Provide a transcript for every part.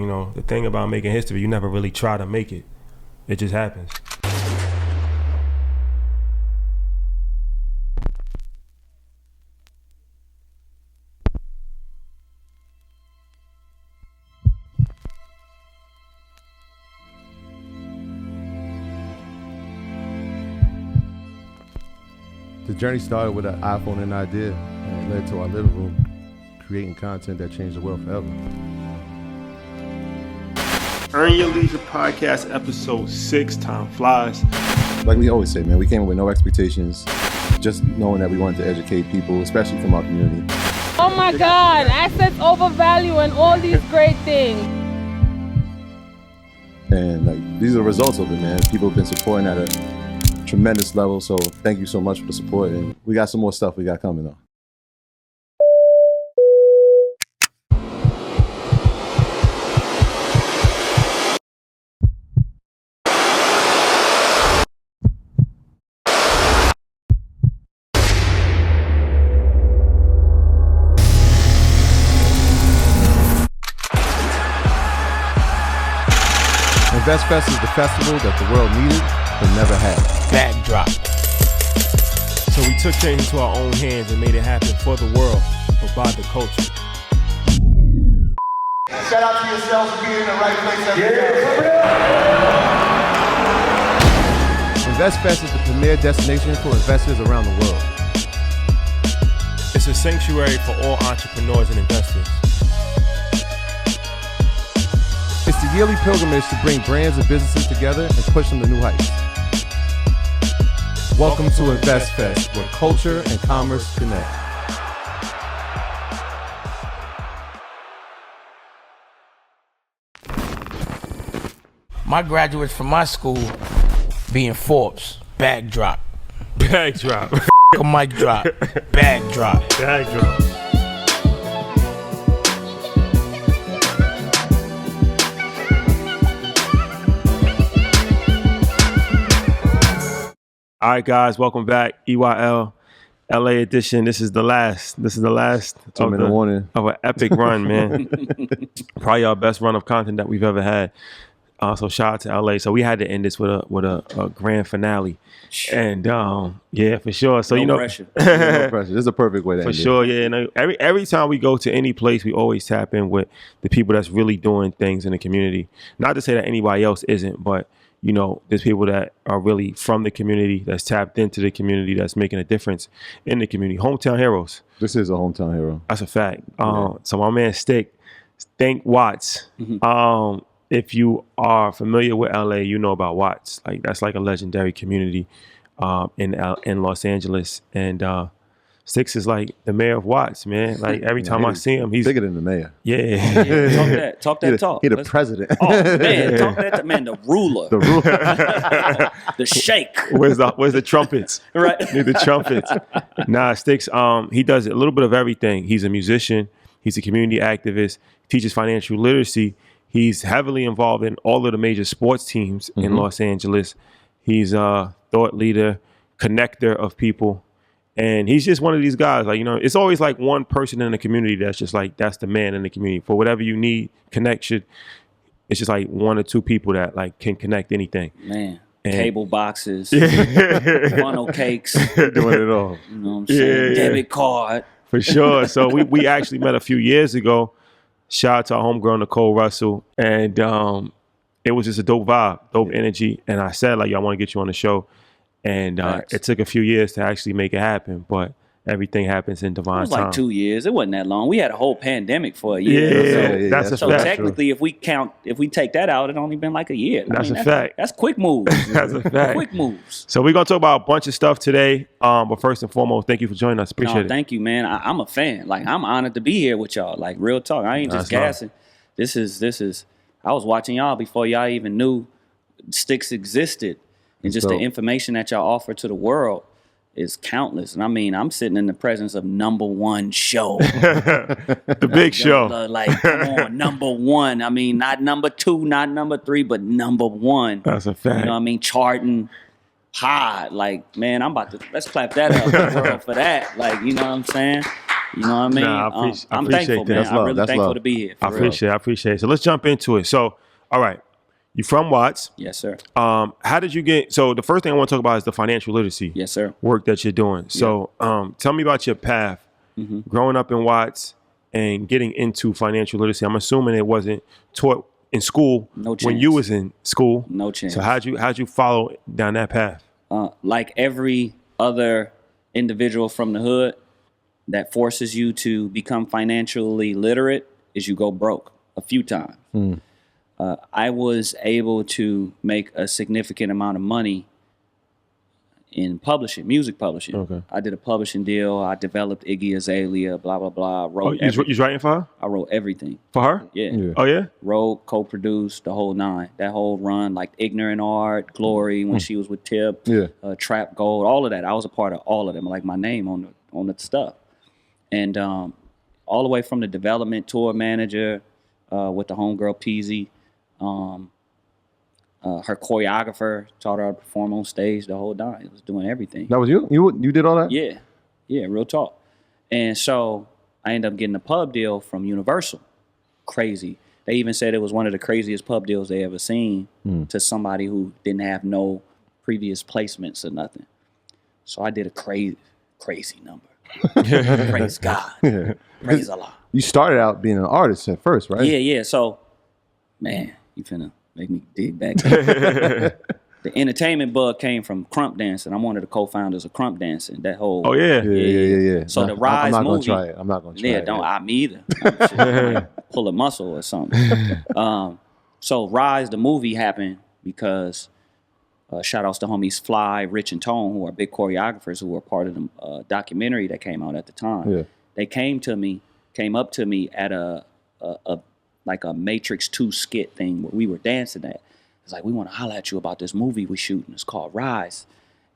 You know, the thing about making history, you never really try to make it. It just happens. The journey started with an iPhone and an idea, and it led to our living room, creating content that changed the world forever. Earn Your Leisure Podcast, episode 6, time flies. Like we always say, man, we came in with no expectations, just knowing that we wanted to educate people, especially from our community. Oh my God, assets over value and all these great things. And like these are the results of it, man. People have been supporting at a tremendous level, so thank you so much for the support, and we got some more stuff we got coming though. InvestFest is the festival that the world needed but never had. Backdrop. So we took change into our own hands and made it happen for the world, but by the culture. Shout out to yourselves for being in the right place every day. InvestFest is the premier destination for investors around the world. It's a sanctuary for all entrepreneurs and investors. It's the yearly pilgrimage to bring brands and businesses together and push them to new heights. Welcome to InvestFest, where culture and commerce connect. My graduates from my school being Forbes. Backdrop. Backdrop. A mic drop. Backdrop. Backdrop. All right, guys, welcome back. EYL LA edition. This is the last. 2-minute warning of an epic run, man. Probably our best run of content that we've ever had. So shout out to LA. So we had to end this with a grand finale, and yeah, for sure. So no pressure. No pressure. This is a perfect way to end it. For sure, yeah. And every time we go to any place, we always tap in with the people that's really doing things in the community. Not to say that anybody else isn't, but you know, there's people that are really from the community, that's tapped into the community, that's making a difference in the community. Hometown heroes. This is a hometown hero. That's a fact. So my man Thinkwatts. Mm-hmm. If you are familiar with LA, you know about Watts. Like that's like a legendary community in Los Angeles. And Stix is like the mayor of Watts, man. Like every time I see him, he's bigger than the mayor. Yeah. Talk that talk. He's the president. Oh man, talk that man, the ruler. The ruler. The sheikh. Where's the trumpets? Right. Need the trumpets. Nah, Stix, he does a little bit of everything. He's a musician, he's a community activist, teaches financial literacy. He's heavily involved in all of the major sports teams in Los Angeles. He's a thought leader, connector of people. And he's just one of these guys, like, you know, it's always like one person in the community that's just like, that's the man in the community. For whatever you need, connection, it's just like one or two people that like can connect anything. Man, and cable boxes, funnel cakes. Doing it all. You know what I'm saying? Yeah. Debit card. For sure. So we actually met a few years ago. Shout out to our homegirl, Nicole Russell. And it was just a dope vibe, dope energy. And I said, like, I want to get you on the show. And it took a few years to actually make it happen, but everything happens in divine time. It was like 2 years. It wasn't that long. We had a whole pandemic for a year. Yeah, that's a so fact. technically, if we take that out, it only been like a year. That's a fact. That's quick moves. That's a fact. Quick moves. So we're going to talk about a bunch of stuff today. But first and foremost, thank you for joining us. Appreciate it. Thank you, man. I'm a fan. Like, I'm honored to be here with y'all. Like, real talk. I ain't just gassing. This is. I was watching y'all before y'all even knew Stix existed. And just the information that y'all offer to the world is countless. And I mean, I'm sitting in the presence of number one show. The big show. Like, come on, number one. I mean, not number two, not number three, but number one. That's a fact. You know what I mean? Charting high. Like, man, let's clap that up for the world for that. Like, you know what I'm saying? You know what I mean? Nah, I I'm appreciate thankful, that. man. That's I'm love. really That's thankful love. to be here. I appreciate it. So let's jump into it. So, all right, you from Watts. Yes, sir. How did you get? So the first thing I want to talk about is the financial literacy Yes, sir. work that you're doing. So tell me about your path growing up in Watts and getting into financial literacy. I'm assuming it wasn't taught in school No when you chance. was in school. No chance. So how'd you follow down that path? Like every other individual from the hood that forces you to become financially literate is you go broke a few times. I was able to make a significant amount of money in publishing, music publishing. Okay. I did a publishing deal. I developed Iggy Azalea, blah, blah, blah. Oh, you was writing for her? I wrote everything. For her? Yeah. Oh yeah? Wrote, co-produced, the whole nine. That whole run, like Ignorant Art, Glory, when she was with Tip, Trap Gold, all of that. I was a part of all of them, like my name on the stuff. And all the way from the development tour manager with the homegirl Peasy, her choreographer, taught her how to perform on stage, the whole nine. It was doing everything. That was you? You did all that? Yeah, real talk. And so I ended up getting a pub deal from Universal. Crazy. They even said it was one of the craziest pub deals they ever seen to somebody who didn't have no previous placements or nothing. So I did a crazy number. Praise God. Praise Allah. You started out being an artist at first, right? Yeah. So, man, you finna make me dig back. The entertainment bug came from krump dancing. I'm one of the co-founders of krump dancing. That whole Yeah. So the Rise I'm not movie. Gonna try it. I'm not gonna try it. I me either. I might pull a muscle or something. So Rise the movie happened because shout outs to homies Fly, Rich, and Tone, who are big choreographers who were part of the documentary that came out at the time. Yeah. They came up to me at a Matrix 2 skit thing where we were dancing at. It's like, we want to holler at you about this movie we shooting. It's called Rise.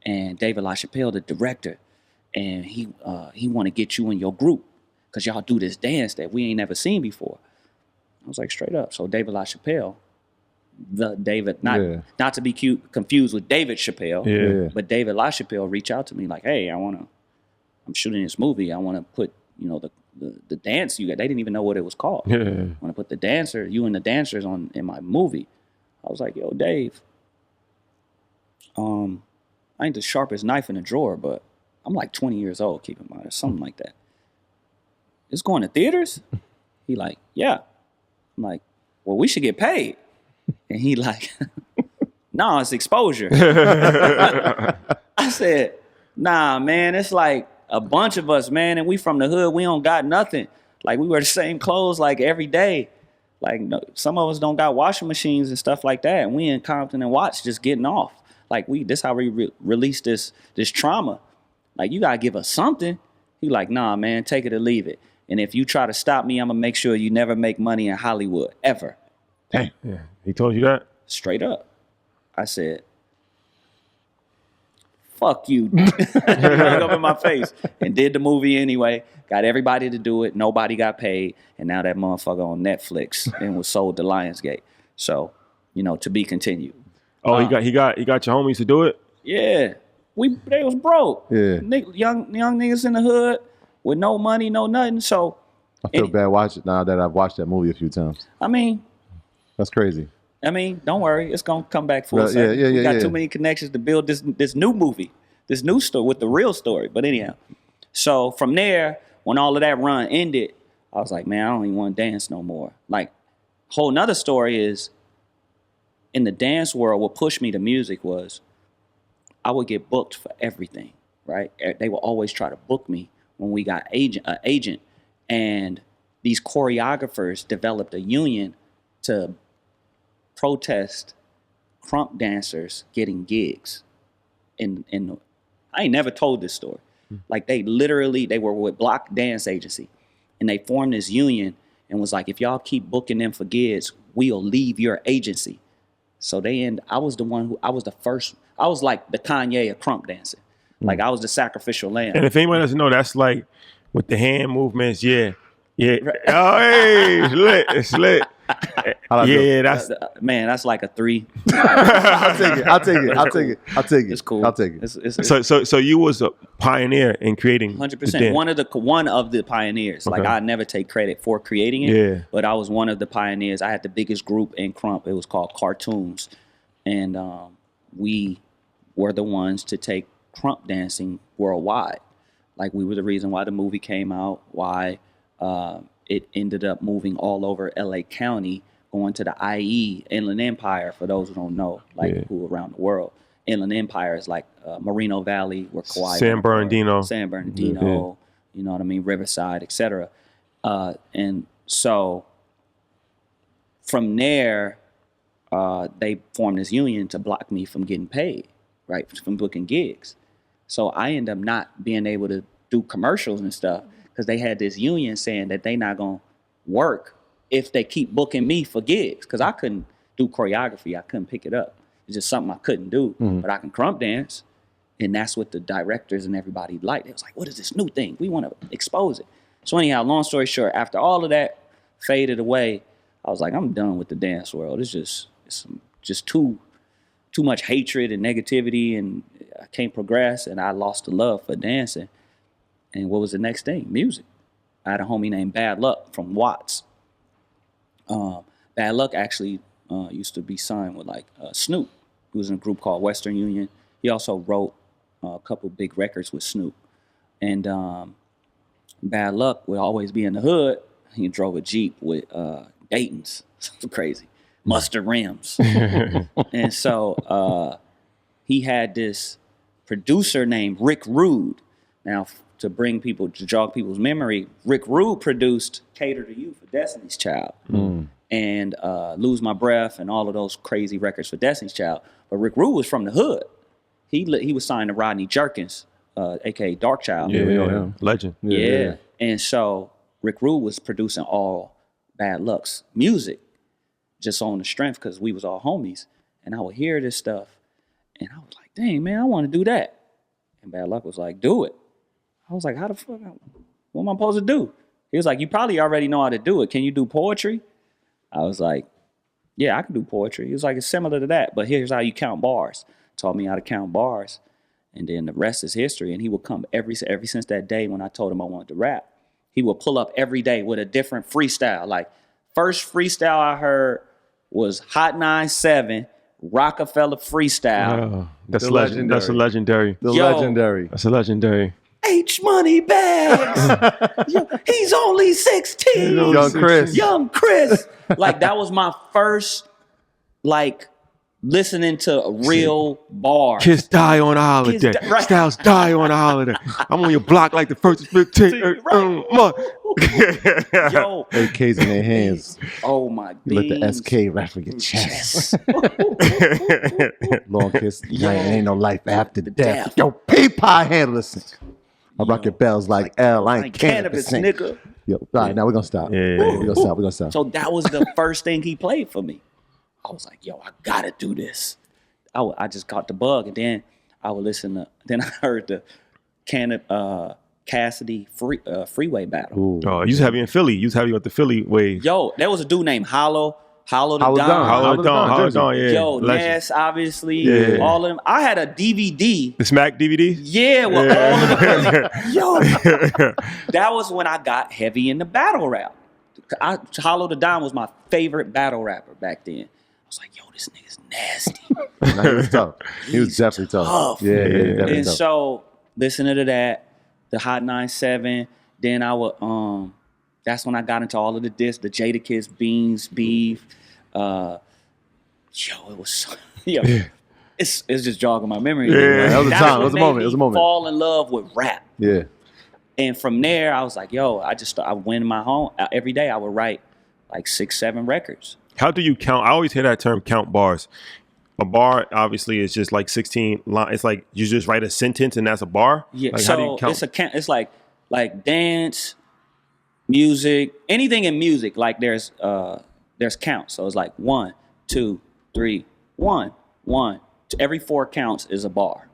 And David LaChapelle, the director, and he want to get you in your group because y'all do this dance that we ain't never seen before. I was like, straight up. So David LaChapelle, not to be confused with David Chappelle, but David LaChapelle reached out to me like, hey, I'm shooting this movie. I want to put, the dance you got. They didn't even know what it was called. I want to put you and the dancers in my movie. I was like, yo, Dave, I ain't the sharpest knife in the drawer, but I'm like 20 years old, keep in mind, or something like that. It's going to theaters? He like, yeah. I'm like, well, we should get paid. And he like, no, it's exposure. I said, nah, man, it's like a bunch of us, man, and we from the hood, we don't got nothing. Like, we wear the same clothes like every day. Like, some of us don't got washing machines and stuff like that. And we in Compton and Watts just getting off. Like, this how we release this trauma. Like, you gotta give us something. He like, nah, man, take it or leave it. And if you try to stop me, I'm gonna make sure you never make money in Hollywood, ever. Damn. Yeah. He told you that? Straight up. I said, fuck you. He hung up in my face and did the movie anyway. Got everybody to do it. Nobody got paid. And now that motherfucker on Netflix and was sold to Lionsgate. So, to be continued. Oh, he got your homies to do it? Yeah. They was broke. Yeah. Young niggas in the hood with no money, no nothing. So I feel bad watching it now that I've watched that movie a few times. I mean, that's crazy. Don't worry. It's going to come back full circle. We got too many connections to build this new movie, this new story with the real story. But anyhow, so from there, when all of that run ended, I was like, man, I don't even want to dance no more. Like, whole nother story is, in the dance world, what pushed me to music was I would get booked for everything, right? They would always try to book me when we got an agent. And these choreographers developed a union to protest krump dancers getting gigs. I ain't never told this story. Like, they were with Block Dance Agency, and they formed this union and was like, if y'all keep booking them for gigs, we'll leave your agency. So I was the first, I was like the Kanye of krump dancing. Like, I was the sacrificial lamb. And if anyone doesn't know, that's like with the hand movements, yeah. Oh, hey, it's lit. Yeah, that's Man, that's like a 3. I'll take it. I'll take it. I'll take it. I'll take it. It's cool. I'll take it. so you was a pioneer in creating 100%. One of the pioneers. Okay. Like I never take credit for creating it. Yeah. But I was one of the pioneers. I had the biggest group in Krump. It was called Cartoons, and we were the ones to take Krump dancing worldwide. Like we were the reason why the movie came out. Why it ended up moving all over LA County, going to the IE, Inland Empire, for those who don't know, like who around the world. Inland Empire is like Moreno Valley, where Kauai, San Bernardino, you know what I mean, Riverside, etc. And so from there, they formed this union to block me from getting paid, right, from booking gigs. So I end up not being able to do commercials and stuff because they had this union saying that they not gonna work if they keep booking me for gigs, because I couldn't do choreography. I couldn't pick it up. It's just something I couldn't do, but I can krump dance. And that's what the directors and everybody liked. It was like, what is this new thing? We want to expose it. So anyhow, long story short, after all of that faded away, I was like, I'm done with the dance world. It's just too much hatred and negativity, and I can't progress, and I lost the love for dancing. And what was the next thing? Music. I had a homie named Bad Luck from Watts. Bad Luck actually used to be signed with like Snoop. He was in a group called Western Union. He also wrote a couple big records with Snoop. And Bad Luck would always be in the hood. He drove a Jeep with Dayton's. Something crazy. Mustard rims. And so he had this producer named Rick Rude. Now, to jog people's memory, Rick Rude produced Cater to You for Destiny's Child and Lose My Breath and all of those crazy records for Destiny's Child. But Rick Rude was from the hood. He was signed to Rodney Jerkins, a.k.a. Darkchild. Yeah. Legend. Yeah. And so Rick Rude was producing all Bad Luck's music just on the strength because we was all homies. And I would hear this stuff and I was like, dang, man, I want to do that. And Bad Luck was like, do it. I was like, how the fuck? What am I supposed to do? He was like, you probably already know how to do it. Can you do poetry? I was like, yeah, I can do poetry. He was like, it's similar to that, but here's how you count bars. Taught me how to count bars. And then the rest is history. And he would come every since that day when I told him I wanted to rap. He would pull up every day with a different freestyle. Like, first freestyle I heard was Hot 97, Rockefeller freestyle. That's legendary. That's a legendary. Legendary. That's a legendary. H Money Bags. He's only 16. Young Chris. Like, that was my first, like, listening to a real bar. Kids die on a holiday. Right. Styles die on a holiday. I'm on your block like the first mixtape. Yo. AKs in their hands. Oh my You let the SK right for your chest. Long kiss. Ain't no life after the death. Yo, P-Pie handlers. I rock your bells like L. I ain't cannabis, nigga. Yo, all right, now we're gonna stop. Yeah. We're gonna stop. So that was the first thing he played for me. I was like, yo, I gotta do this. I just caught the bug, and then I would listen to. Then I heard the Cassidy Freeway battle. Oh, you was heavy in Philly. You was heavy with the Philly wave. Yo, there was a dude named Hollow the Don. Hollow the Don, yeah. Yo, Legend. Ness, obviously, all of them. I had a DVD. The Smack DVD? Yeah, with all of the. Yo, that was when I got heavy in the battle rap. Hollow the Don was my favorite battle rapper back then. I was like, yo, this nigga's nasty. No, he was tough. He was definitely tough. Yeah, definitely and tough. so listening to that, the Hot 97, then I would that's when I got into all of the discs, the Jadakiss, Beans, Beef. It was so, it's just jogging my memory. Yeah, that was a time. It was a made moment. It was a moment. Fall in love with rap. Yeah. And from there, I was like, yo, I went in my home. Every day I would write like 6-7 records. How do you count? I always hear that term, count bars. A bar, obviously, is just like 16 lines. It's like you just write a sentence and that's a bar? Yeah, like, so how do you count? it's like dance, music, anything in music, like there's counts. So it's like 1, 2, 3, 1, 1. Every 4 counts is a bar.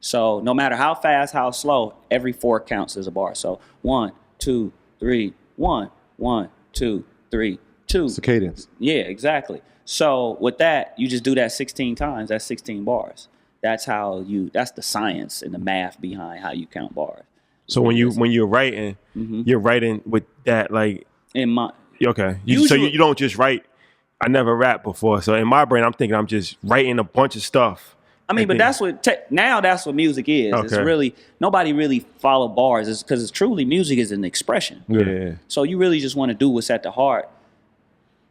So no matter how fast, how slow, every 4 counts is a bar. So 1, 2, 3, 1, 1, 2, 3, 2. It's a cadence. Yeah, exactly. So with that, you just do that 16 times. That's 16 bars. That's that's the science and the math behind how you count bars. So when you're writing, you're writing with that like in my okay. So Usually- you don't just write. I never rapped before, so in my brain, I'm thinking I'm just writing a bunch of stuff. I mean, but that's what now that's what music is. It's Okay. really nobody really follow bars. It's because it's truly music is an expression. Yeah. So you really just want to do what's at the heart.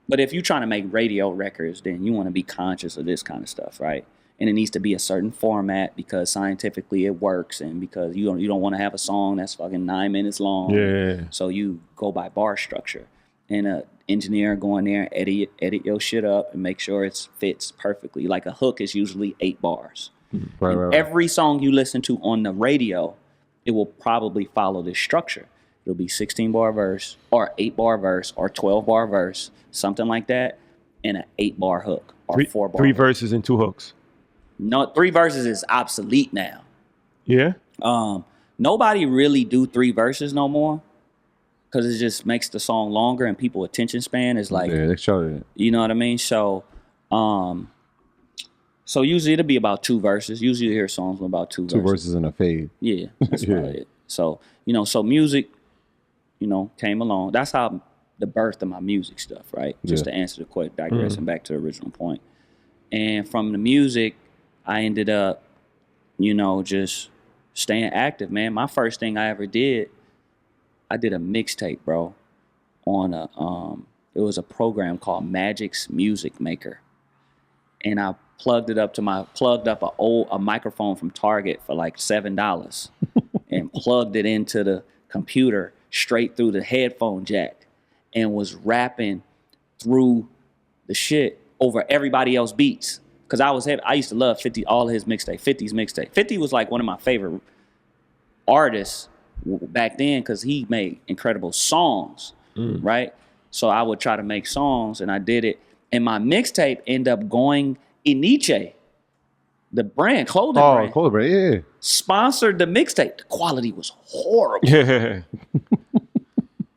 But if you're trying to make radio records, then you want to be conscious of this kind of stuff, right? And it needs to be a certain format because scientifically it works, and because you don't want to have a song that's fucking 9 minutes long. Yeah. So you go by bar structure, and an engineer go in there and edit your shit up and make sure it fits perfectly. Like a hook is usually 8 bars. Right. Every song you listen to on the radio, it will probably follow this structure. It'll be 16-bar verse, or 8-bar verse, or 12-bar verse, something like that, and an 8-bar hook, or 4-bar. 3 hook. verses and 2 hooks. No, 3 verses is obsolete now. Yeah. Nobody really do 3 verses no more because it just makes the song longer and people attention span is like, Yeah, they showed it. you know what I mean? So, so usually it'll be about 2 verses. Usually you hear songs with about 2 2 verses and a fade. Yeah, that's about it. So, so music, came along. That's how the birth of my music stuff, right? Just to answer the question, digressing back to the original point. And from the music, I ended up, just staying active, man. My first thing I ever did, I did a mixtape, bro, on it was a program called Magic's Music Maker. And I plugged up a microphone from Target for like $7 and plugged it into the computer straight through the headphone jack and was rapping through the shit over everybody else's beats. Cause I used to love 50, all of his mixtape, 50's mixtape. 50 was like one of my favorite artists back then because he made incredible songs, right? So I would try to make songs and I did it. And my mixtape ended up going Iniche, the brand, clothing brand. Oh, clothing brand, yeah. Sponsored the mixtape. The quality was horrible. Yeah.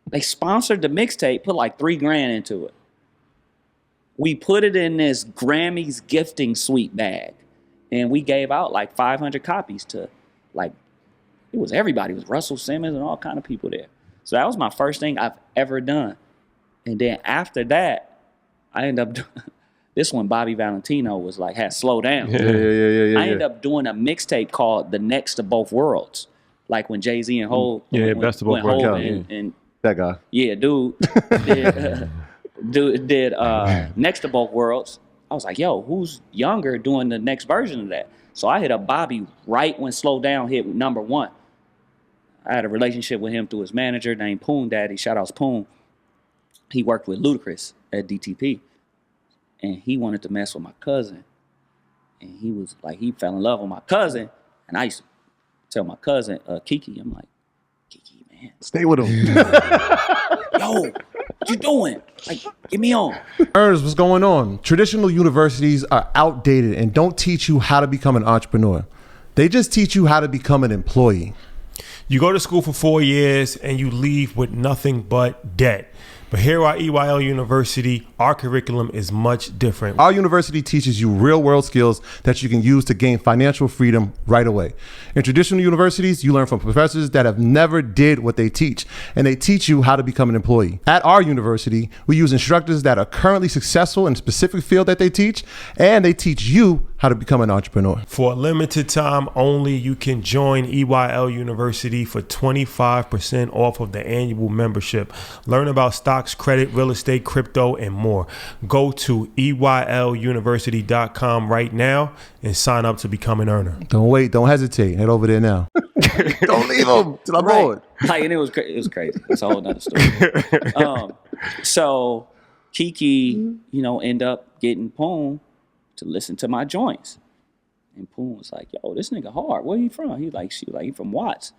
They sponsored the mixtape, put like $3,000 into it. We put it in this Grammys gifting suite bag, and we gave out like 500 copies to it was everybody. It was Russell Simmons and all kind of people there. So that was my first thing I've ever done. And then after that, I ended up doing this one. Bobby Valentino was like, had slow down. Yeah. I ended up doing a mixtape called The Next to Both Worlds. Like when Jay-Z and Hov. Best of Both Worlds. And That guy. yeah, dude did Next to Both Worlds. I was like, yo, who's younger doing the next version of that? So I hit up Bobby right when Slow Down hit number 1. I had a relationship with him through his manager named Poon Daddy. Shout outs Poon. He worked with Ludacris at DTP. And he wanted to mess with my cousin. And he was like, he fell in love with my cousin. And I used to tell my cousin, Kiki, I'm like, Kiki, man. Stay with him. Yo, what you doing? Like, get me on. Ernest, what's going on? Traditional universities are outdated and don't teach you how to become an entrepreneur. They just teach you how to become an employee. You go to school for 4 years and you leave with nothing but debt. But here at EYL University, our curriculum is much different. Our university teaches you real world skills that you can use to gain financial freedom right away. In traditional universities, you learn from professors that have never did what they teach, and they teach you how to become an employee. At our university, we use instructors that are currently successful in a specific field that they teach, and they teach you how to become an entrepreneur. For a limited time only, you can join EYL University for 25% off of the annual membership. Learn about stocks, credit, real estate, crypto, and more. Go to EYLUniversity.com right now and sign up to become an earner. Don't wait, don't hesitate. Head over there now. Don't leave him till I'm Right. bored. Like, and it was crazy. It's a whole nother story. So Kiki, end up getting Poon to listen to my joints. And Poon was like, yo, this nigga hard. Where he from? He from Watts.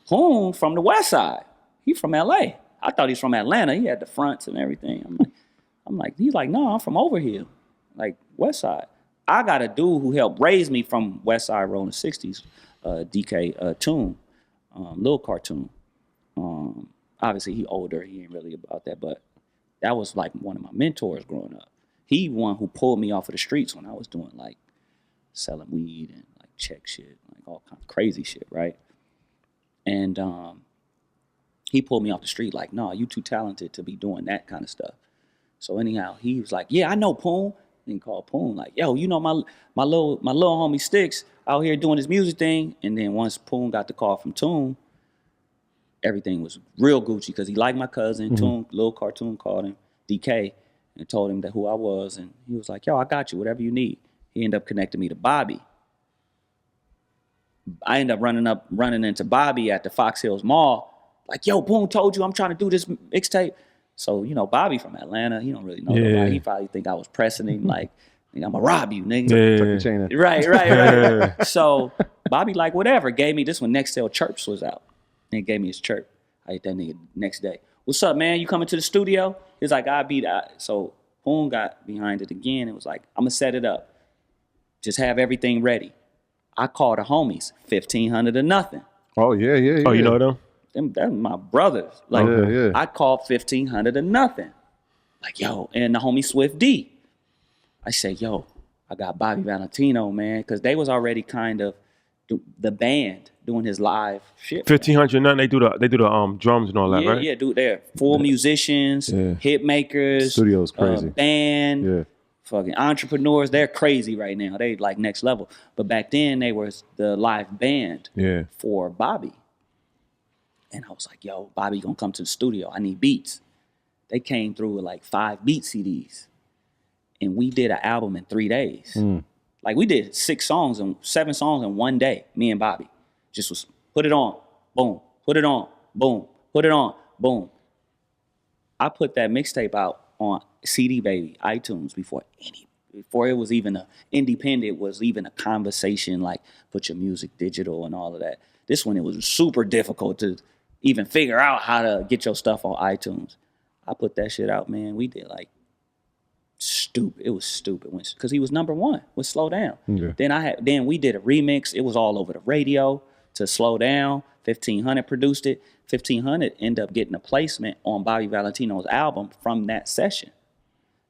Poon from the West Side. He from LA. I thought he's from Atlanta. He had the fronts and everything. I'm like, he's like, no, I'm from over here. Like, West Side. I got a dude who helped raise me from West Side Road in the 60s, DK Toon, little cartoon. Obviously, he older. He ain't really about that, but that was like one of my mentors growing up. He one who pulled me off of the streets when I was doing like selling weed and like check shit, like all kind of crazy shit, right? And he pulled me off the street like, no, you too talented to be doing that kind of stuff. So anyhow, he was like, yeah, I know Poon. And he called Poon like, yo, you know my little homie Stix out here doing his music thing. And then once Poon got the call from Toon, everything was real Gucci because he liked my cousin. Toon, little cartoon called him DK and told him that who I was. And he was like, yo, I got you, whatever you need. He ended up connecting me to Bobby. I ended up running into Bobby at the Fox Hills Mall. Like, yo, Poon told you I'm trying to do this mixtape. So, you know, Bobby from Atlanta, he don't really know nobody. He probably think I was pressing him like, I'm going to rob you, nigga. Yeah. Right. So Bobby like, whatever, gave me this when Nextel Chirps was out. And he gave me his chirp. I hit that nigga next day. What's up, man? You coming to the studio? He's like, I'll be there. So Poon got behind it again and was like, I'm going to set it up. Just have everything ready. I called the homies, 1,500 or nothing. Oh, yeah. Oh, you know them? That's my brothers. Like, Yeah. I called 1,500 or nothing. Like, yo, and the homie Swift D. I say, yo, I got Bobby Valentino, man, because they was already kind of the band doing his live shit. 1,500 nothing. They do the drums and all that, right? Yeah, dude. They're full musicians, hit makers, Studio's crazy. Band. Yeah. Fucking entrepreneurs, they're crazy right now. They like next level. But back then they were the live band for Bobby. And I was like, yo, Bobby gonna come to the studio. I need beats. They came through with like 5 beat CDs. And we did an album in 3 days. Like we did 7 songs in one day, me and Bobby. Just was put it on, boom, put it on, boom, put it on, boom. I put that mixtape out on CD Baby, iTunes before it was even a conversation like put your music digital and all of that. This one, it was super difficult to even figure out how to get your stuff on iTunes. I put that shit out, man. We did like stupid. It was stupid because he was #1 with Slow Down. Yeah. Then we did a remix. It was all over the radio to Slow Down. 1,500 produced it. 1,500 ended up getting a placement on Bobby Valentino's album from that session.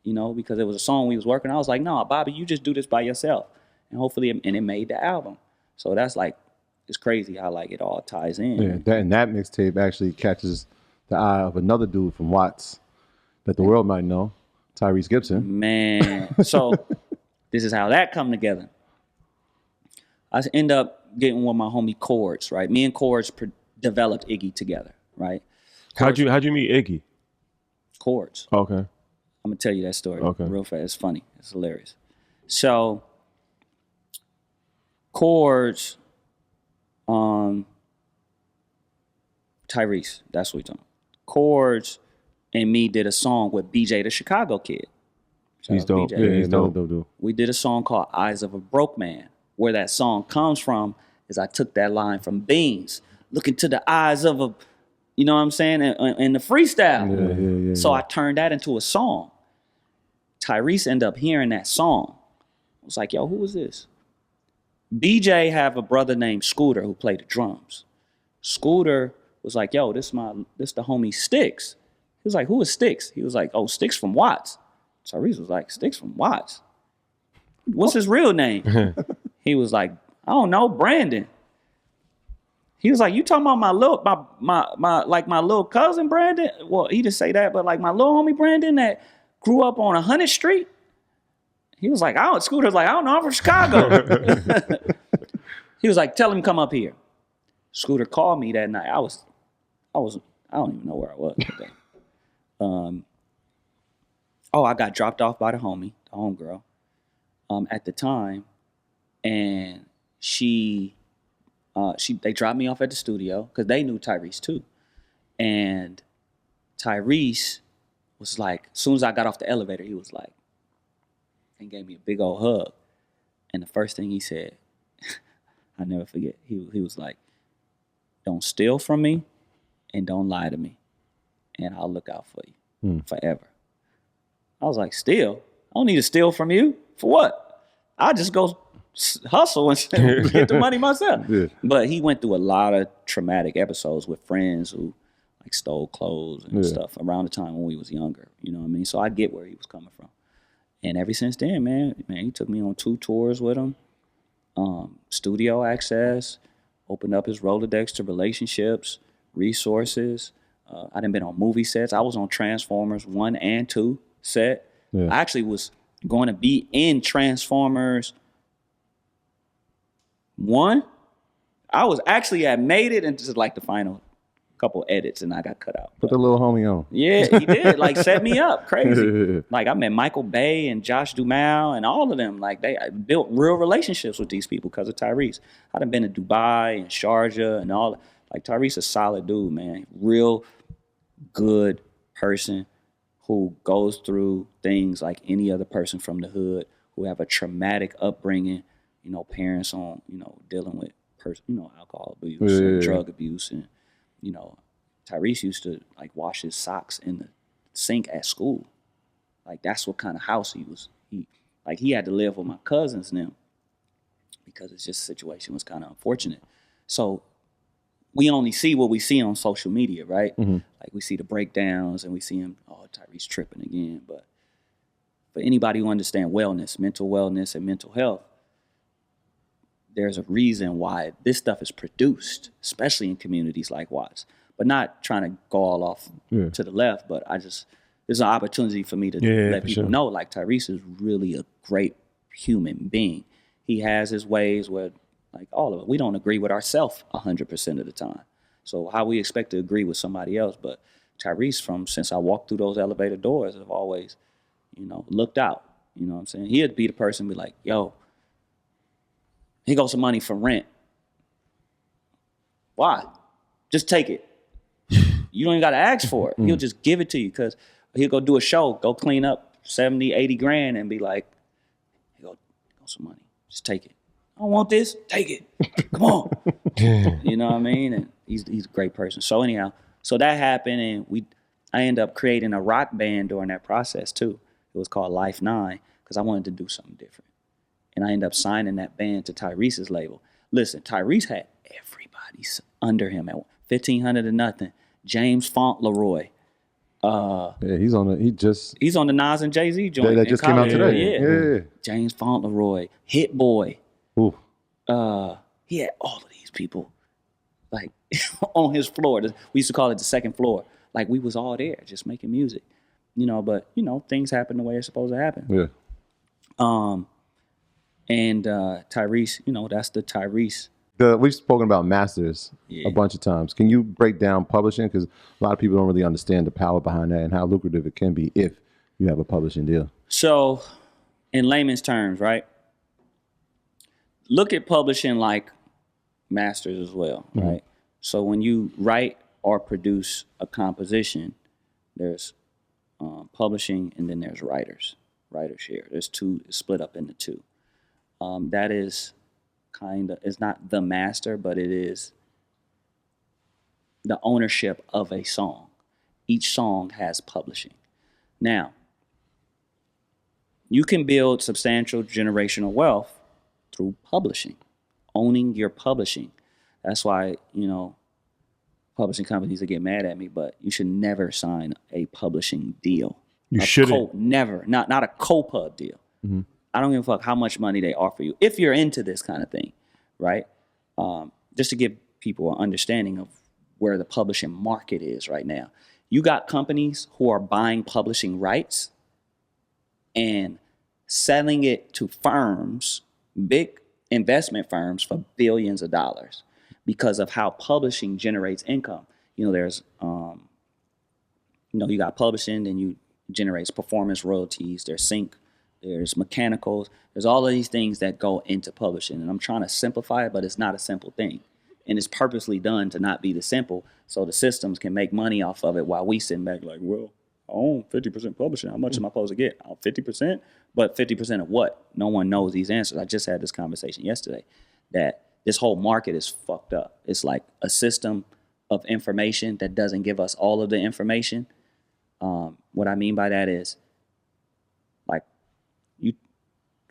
You know, because it was a song we was working on. I was like, no, Bobby, you just do this by yourself. And hopefully, and it made the album. So that's like, it's crazy how like it all ties in. Yeah, that mixtape actually catches the eye of another dude from Watts that the world might know, Tyrese Gibson. Man, so this is how that come together. I end up getting with my homie Chords, right? Me and Chords developed Iggy together, right? How'd you meet Iggy? Chords. Okay. I'm gonna tell you that story real fast. It's funny. It's hilarious. So, Chords, Tyrese, that's what we're talking about. Chords and me did a song with BJ the Chicago Kid. He's dope. BJ. Yeah, he's dope. We did a song called Eyes of a Broke Man. Where that song comes from is I took that line from Beans. Look into the eyes of a, you know what I'm saying, in the freestyle. Yeah. So I turned that into a song. Tyrese ended up hearing that song. I was like, yo, who is this? BJ have a brother named Scooter who played the drums. Scooter was like, yo, this the homie Stix. He was like, who is Stix? He was like, oh, Stix from Watts. Tyrese was like, Stix from Watts? What's his real name? He was like, I don't know, Brandon. He was like, you talking about my little cousin Brandon? Well, he didn't say that, but like my little homie Brandon that grew up on 100th Street. He was like, Scooter's like, I don't know, I'm from Chicago. He was like, tell him come up here. Scooter called me that night. I don't even know where I was that day. I got dropped off by the homegirl, at the time, and they dropped me off at the studio because they knew Tyrese too, and Tyrese was like, as soon as I got off the elevator, he was like, and gave me a big old hug, and the first thing he said, I never forget. He was like, don't steal from me, and don't lie to me, and I'll look out for you forever. I was like, steal? I don't need to steal from you. For what? I'll just go hustle and get the money myself. Yeah. But he went through a lot of traumatic episodes with friends who like stole clothes and stuff around the time when we was younger. You know what I mean? So I get where he was coming from. And ever since then, man, he took me on 2 tours with him. Studio access, opened up his Rolodex to relationships, resources. I done been on movie sets. I was on Transformers 1 and 2 set. Yeah. I actually was going to be in Transformers 1. I was actually had made it into like the final couple edits, and I got cut out. Put the little homie on. Yeah, he did. Like, set me up. Crazy. Like, I met Michael Bay and Josh Duhamel and all of them. Like, I built real relationships with these people because of Tyrese. I done been to Dubai and Sharjah and all. Like, Tyrese a solid dude, man. Real good person who goes through things like any other person from the hood, who have a traumatic upbringing, you know, parents on, you know, dealing with, alcohol abuse and drug abuse. And, you know, Tyrese used to like wash his socks in the sink at school. Like, that's what kind of house he was. He had to live with my cousins and them because it's just the situation was kind of unfortunate. So we only see what we see on social media, right? Mm-hmm. Like, we see the breakdowns and we see him, oh, Tyrese tripping again. But for anybody who understands wellness, mental wellness and mental health, there's a reason why this stuff is produced, especially in communities like Watts. But not trying to go all off to the left, but there's an opportunity for me to let people know, like, Tyrese is really a great human being. He has his ways where, like all of it, we don't agree with ourselves 100% of the time. So how we expect to agree with somebody else? But Tyrese, since I walked through those elevator doors, have always, you know, looked out. You know what I'm saying? He'd be the person be like, yo, here goes some money for rent. Why? Just take it. You don't even got to ask for it. He'll just give it to you because he'll go do a show, go clean up 70, 80 grand and be like, here go some money. Just take it. I don't want this. Take it. Come on. You know what I mean? And he's a great person. So anyhow, so that happened, and I ended up creating a rock band during that process too. It was called Life 9 because I wanted to do something different. And I ended up signing that band to Tyrese's label. Listen, Tyrese had everybody under him at 1,500 to nothing. James Fauntleroy. He's on the Nas and Jay-Z joint. That just came out today. Yeah. James Fauntleroy, Hit Boy. Ooh. He had all of these people like on his floor. We used to call it the second floor. Like, we was all there just making music. You know, but you know, things happen the way it's supposed to happen. Yeah. And Tyrese, you know, that's the Tyrese. We've spoken about masters a bunch of times. Can you break down publishing? Because a lot of people don't really understand the power behind that and how lucrative it can be if you have a publishing deal. So, in layman's terms, right? Look at publishing like masters as well, right? Mm-hmm. So when you write or produce a composition, there's publishing and then there's writer share. There's two, split up into two. That is it's not the master, but it is the ownership of a song. Each song has publishing. Now, you can build substantial generational wealth through publishing, owning your publishing. That's why, you know, publishing companies will get mad at me, but you should never sign a publishing deal. You shouldn't. Never. Not a co-pub deal. Mm-hmm. I don't give a fuck how much money they offer you if you're into this kind of thing, right? Just to give people an understanding of where the publishing market is right now. You got companies who are buying publishing rights and selling it to firms, big investment firms, for billions of dollars because of how publishing generates income. You know, there's, you got publishing, then you generates performance royalties, there's sync, there's mechanicals, there's all of these things that go into publishing. And I'm trying to simplify it, but it's not a simple thing. And it's purposely done to not be the simple, so the systems can make money off of it while we sitting back like, well, I own 50% publishing. How much am I supposed to get? 50%? But 50% of what? No one knows these answers. I just had this conversation yesterday that this whole market is fucked up. It's like a system of information that doesn't give us all of the information. What I mean by that is, like,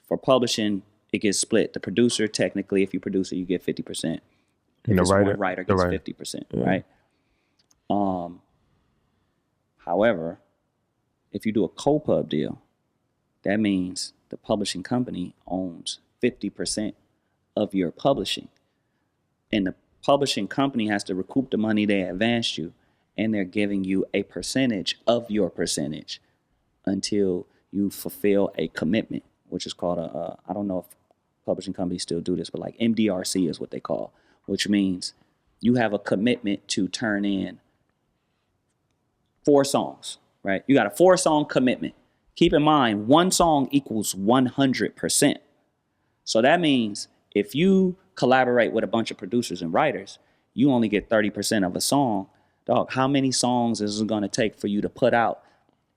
for publishing, it gets split. The producer, technically, if you produce it, you get 50%. And the writer, one writer gets 50%, right? However, if you do a co-pub deal, that means the publishing company owns 50% of your publishing. And the publishing company has to recoup the money they advanced you, and they're giving you a percentage of your percentage until you fulfill a commitment, which is called I don't know if publishing companies still do this, but like MDRC is what they call, which means you have a commitment to turn in 4 songs, right? You got a 4-song commitment. Keep in mind, 1 song equals 100%. So that means if you collaborate with a bunch of producers and writers, you only get 30% of a song. Dog, how many songs is it going to take for you to put out?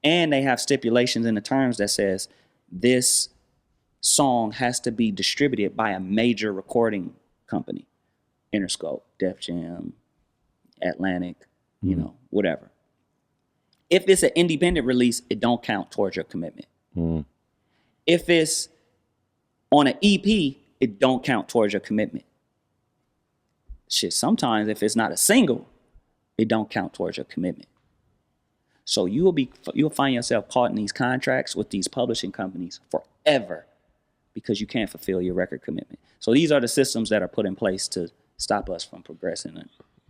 And they have stipulations in the terms that says this song has to be distributed by a major recording company. Interscope, Def Jam, Atlantic, you know, whatever. If it's an independent release, it don't count towards your commitment. If it's on an EP, it don't count towards your commitment. Shit, sometimes if it's not a single, it don't count towards your commitment. So you'll find yourself caught in these contracts with these publishing companies forever because you can't fulfill your record commitment. So these are the systems that are put in place to stop us from progressing.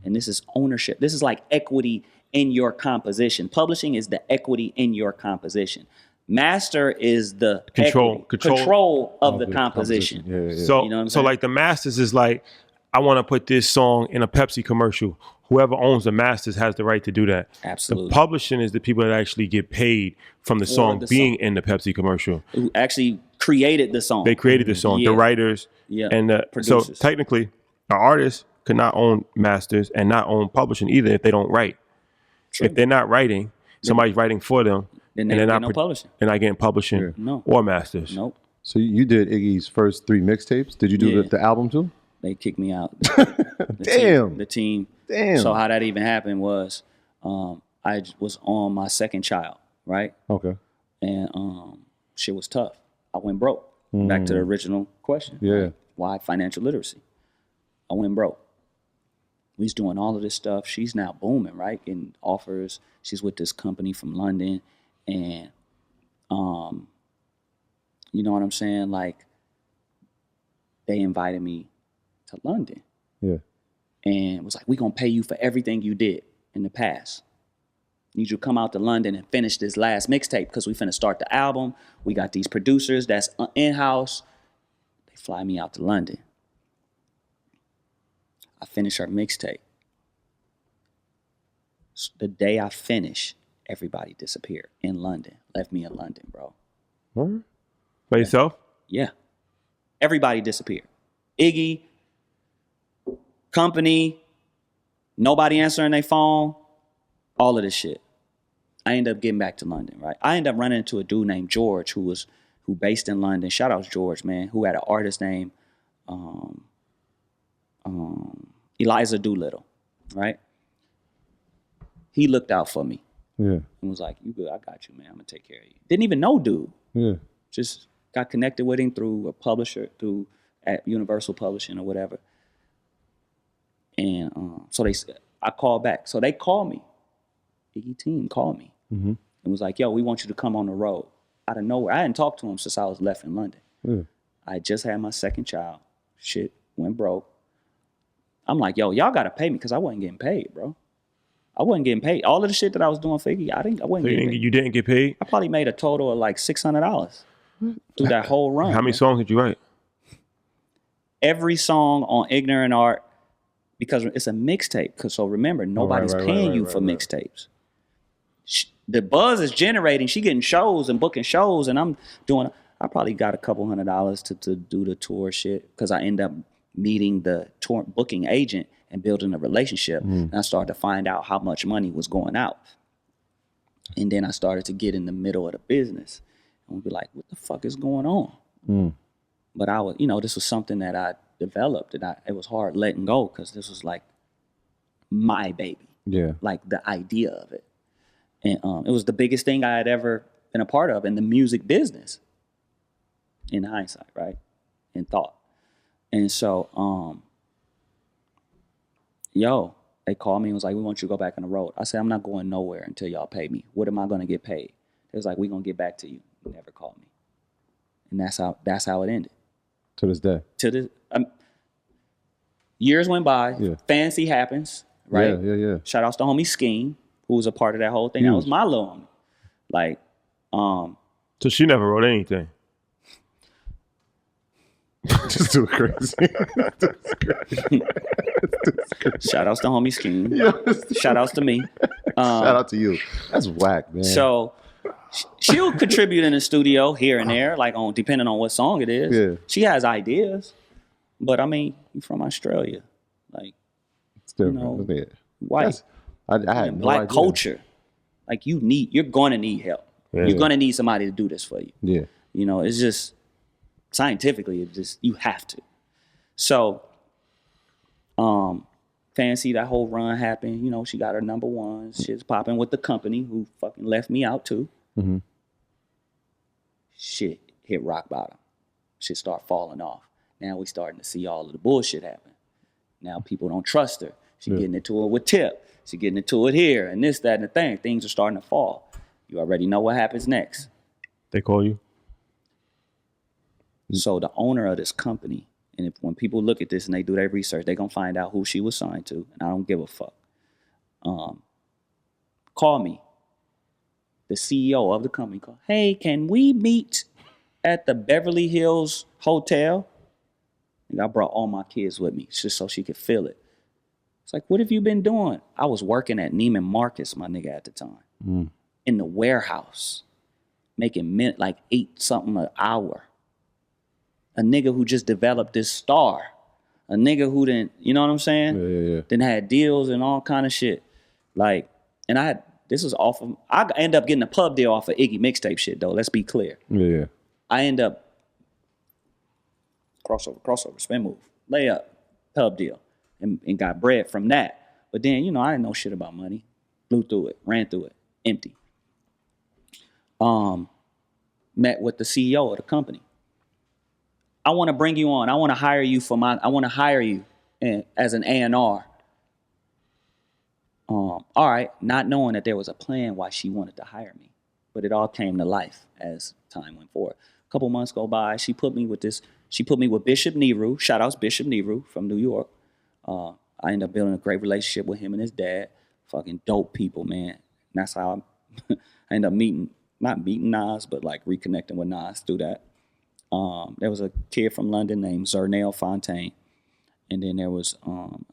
And this is ownership. This is like equity in your composition. Publishing is the equity in your composition. Master is the control of the composition. Yeah. So, You know what I'm so saying? like the masters is like, I want to put this song in a Pepsi commercial. Whoever owns the masters has the right to do that. Absolutely. The publishing is the people that actually get paid from the song the being song. in the Pepsi commercial. Who actually created the song. They created the song, Yeah. the writers, Yeah. and so Producers. technically, an artist could not own masters and not own publishing either if they don't write. True. If they're not writing, somebody's writing for them, Then and they they're don't not get no publishing. They're not getting publishing No. or masters. Nope. So you did Iggy's first 3 mixtapes. Did you do Yeah. the album too? They kicked me out. Damn. The team. Damn. So how that even happened was I was on my second child, right? Okay. And shit was tough. I went broke. Back to the original question. Yeah. Like, why financial literacy? I went broke. We's doing all of this stuff. She's now booming, right? Getting offers. She's with this company from London. And you know what I'm saying? Like, they invited me to London. Yeah. And was like, we gonna pay you for everything you did in the past. Need you to come out to London and finish this last mixtape because we finna start the album. We got these producers that's in-house. They fly me out to London. I finish our mixtape. The day I finish, everybody disappeared in London. Left me in London, bro. By yourself? Yeah. Everybody disappeared. Iggy, company, nobody answering their phone, all of this shit. I ended up getting back to London, right? I ended up running into a dude named George who based in London. Shout out to George, man, who had an artist named Eliza Doolittle, right? He looked out for me. Yeah. And was like, you good, I got you, man. I'm gonna take care of you. Didn't even know dude. Yeah. Just got connected with him through a publisher, through at Universal Publishing or whatever. And so I called back. So they called me. Iggy team called me. And was like, yo, we want you to come on the road. Out of nowhere. I hadn't talked to him since I was left in London. Yeah. I just had my second child. Shit went broke. I'm like, yo, y'all gotta pay me because I wasn't getting paid, bro. I wasn't getting paid. All of the shit that I was doing for Iggy, I wasn't getting paid. You didn't get paid? I probably made a total of like $600 through that whole run. How many songs did you write? Every song on Ignorant Art, because it's a mixtape. So remember, nobody's paying you for mixtapes. The buzz is generating. She getting shows and booking shows, and I probably got a couple $100 to do the tour shit because I end up meeting the tour booking agent and building a relationship. And I started to find out how much money was going out. And then I started to get in the middle of the business and be like, what the fuck is going on? But I was, this was something that I developed, and it was hard letting go because this was like my baby. Yeah. Like the idea of it. And it was the biggest thing I had ever been a part of in the music business, in hindsight, right? In thought. And so, They called me and was like, we want you to go back on the road. I said, I'm not going nowhere until y'all pay me. What am I going to get paid? They was like, we going to get back to you. They never called me. And that's how it ended. To this day. To this, years went by. Yeah. Fancy happens, right? Yeah. Shout outs to homie Scheme, who was a part of that whole thing. Huge. That was my little homie. Like, So she never wrote anything. Just too crazy. shout outs to homie Scheme. Shout outs to me. Shout out to you. That's whack, man. So she'll contribute in the studio here and there, like depending on what song it is. Yeah. She has ideas, but I mean, you from Australia, like Still, you know, yeah. white, I had no black idea. culture. Like you're going to need help. Yeah. You're going to need somebody to do this for you. Yeah. You know, it's just scientifically, it's just you have to. So, Fancy, that whole run happened. You know, she got her number ones. Shit's popping with the company who fucking left me out too. Mm-hmm. Shit hit rock bottom. Shit start falling off. Now we starting to see all of the bullshit happen. Now people don't trust her. She getting into it with Tip. She getting into it here and this, that, and the thing. Things are starting to fall. You already know what happens next. They call you? So the owner of this company, and when people look at this and they do their research, they're going to find out who she was signed to, and I don't give a fuck. Call me. The CEO of the company called, hey, can we meet at the Beverly Hills Hotel? And I brought all my kids with me just so she could feel it. It's like, what have you been doing? I was working at Neiman Marcus, my nigga, at the time. In the warehouse, making like $8 an hour. A nigga who just developed this star. A nigga who didn't, you know what I'm saying? Yeah. Then had deals and all kind of shit. Like, and I end up getting a pub deal off of Iggy mixtape shit though, let's be clear. Yeah. I end up crossover, spin move, layup, pub deal, and got bread from that. But then, you know, I didn't know shit about money. Blew through it, ran through it, empty. Met with the CEO of the company. I want to bring you on. I want to hire you as an A&R. All right, not knowing that there was a plan why she wanted to hire me. But it all came to life as time went forward. A couple months go by, she put me with Bishop Nehru. Shout outs Bishop Nehru from New York. I ended up building a great relationship with him and his dad. Fucking dope people, man. And that's how I ended up not meeting Nas, but like reconnecting with Nas through that. There was a kid from London named Zernale Fontaine. And then there was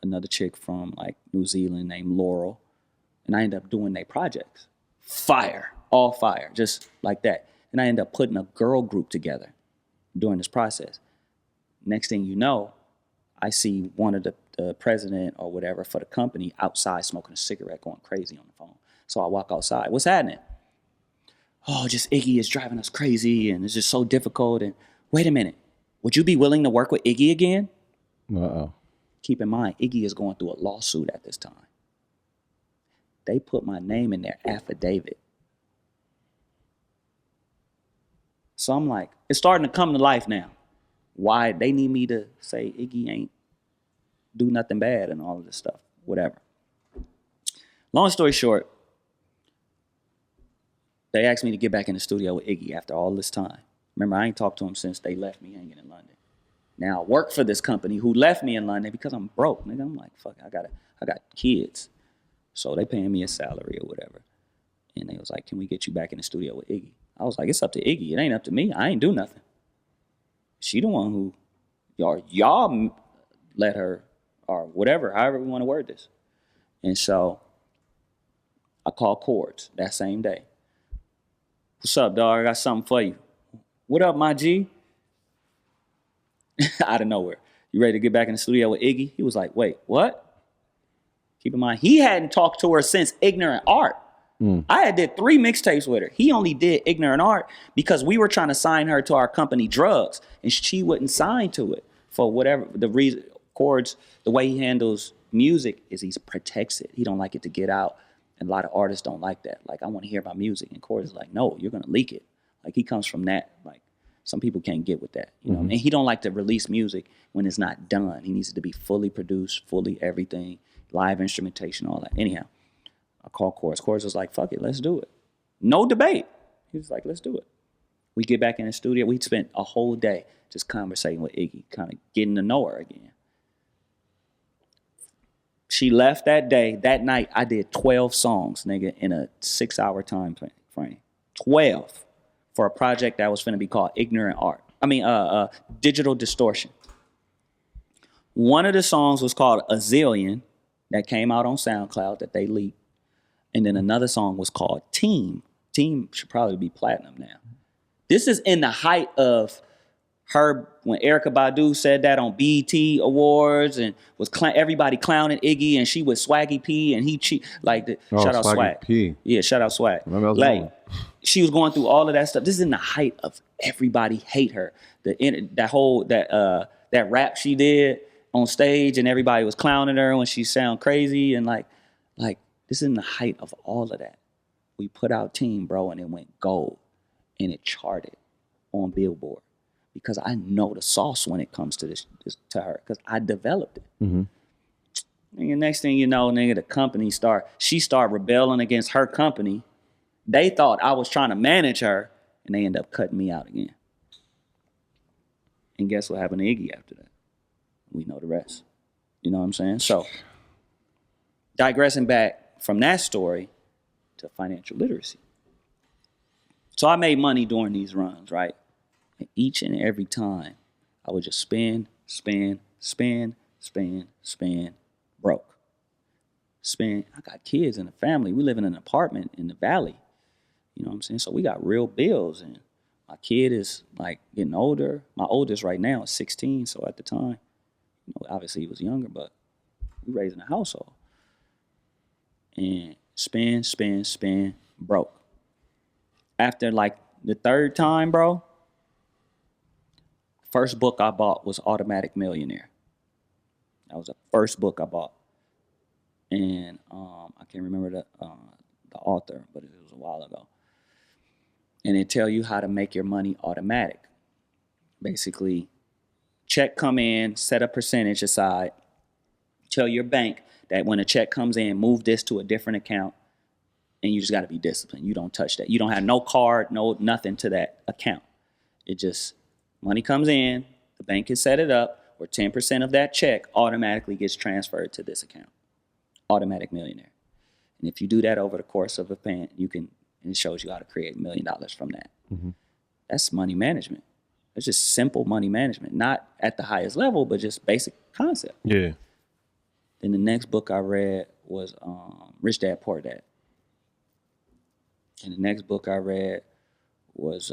another chick from like New Zealand named Laurel. And I ended up doing their projects. Fire, all fire, just like that. And I ended up putting a girl group together during this process. Next thing you know, I see one of the president or whatever for the company outside smoking a cigarette, going crazy on the phone. So I walk outside. What's happening? Oh, just Iggy is driving us crazy and it's just so difficult. And wait a minute, would you be willing to work with Iggy again? Uh-oh. Keep in mind, Iggy is going through a lawsuit at this time. They put my name in their affidavit. So I'm like, it's starting to come to life now. Why they need me to say Iggy ain't do nothing bad and all of this stuff, whatever. Long story short, they asked me to get back in the studio with Iggy after all this time. Remember, I ain't talked to him since they left me hanging in London. Now I work for this company who left me in London because I'm broke, nigga. I'm like, fuck, I got kids. So they paying me a salary or whatever. And they was like, can we get you back in the studio with Iggy? I was like, it's up to Iggy. It ain't up to me. I ain't do nothing. She the one who, y'all let her, or whatever, however we want to word this. And so I called Chords that same day. What's up, dog? I got something for you. What up, my G? Out of nowhere. You ready to get back in the studio with Iggy? He was like, wait, what? Keep in mind, he hadn't talked to her since Ignorant Art. I had did 3 mixtapes with her. He only did Ignorant Art because we were trying to sign her to our company Drugs, and she wouldn't sign to it for whatever the reason. Chords, the way he handles music is he protects it. He don't like it to get out, and a lot of artists don't like that. Like, I want to hear my music, and Chords is like, no, you're gonna leak it. Like, he comes from that. Like, some people can't get with that, you know. And he don't like to release music when it's not done. He needs it to be fully produced, fully everything. live instrumentation, all that. Anyhow, I called Chorus. Chorus was like, fuck it, let's do it. No debate. He was like, let's do it. We get back in the studio. We spent a whole day just conversating with Iggy, kind of getting to know her again. She left that day. That night, I did 12 songs, nigga, in a 6-hour time frame. 12 for a project that was going to be called Digital Distortion. One of the songs was called A Zillion that came out on SoundCloud that they leaked. And then another song was called Team. Team should probably be platinum now. This is in the height of her, when Erykah Badu said that on BET Awards and was everybody clowning Iggy, and she was Swaggy P and he shout out Swag. P. Yeah, shout out Swag. She was going through all of that stuff. This is in the height of everybody hate her. That rap she did on stage and everybody was clowning her when she sound crazy and like this is in the height of all of that. We put out Team, bro, and it went gold and it charted on Billboard. Because I know the sauce when it comes to this to her, because I developed it. And the next thing you know, nigga, the company she started rebelling against her company. They thought I was trying to manage her, and they end up cutting me out again. And guess what happened to Iggy after that? We know the rest. You know what I'm saying? So, digressing back from that story to financial literacy. So I made money during these runs, right? And each and every time, I would just spend, broke. I got kids and a family. We live in an apartment in the valley. You know what I'm saying? So we got real bills, and my kid is like getting older. My oldest right now is 16. So at the time, obviously he was younger, but we raising a household. And spend, broke. After like the third time, bro, first book I bought was Automatic Millionaire. That was the first book I bought. And I can't remember the author, but it was a while ago. And it tell you how to make your money automatic. Basically, check come in, set a percentage aside, tell your bank that when a check comes in, move this to a different account, and you just got to be disciplined. You don't touch that. You don't have no card, nothing to that account. It just, money comes in, the bank can set it up, where 10% of that check automatically gets transferred to this account. Automatic Millionaire. And if you do that over the course of a plan, and it shows you how to create $1 million from that. That's money management. It's just simple money management, not at the highest level, but just basic concept. Yeah. Then the next book I read was Rich Dad, Poor Dad. And the next book I read was,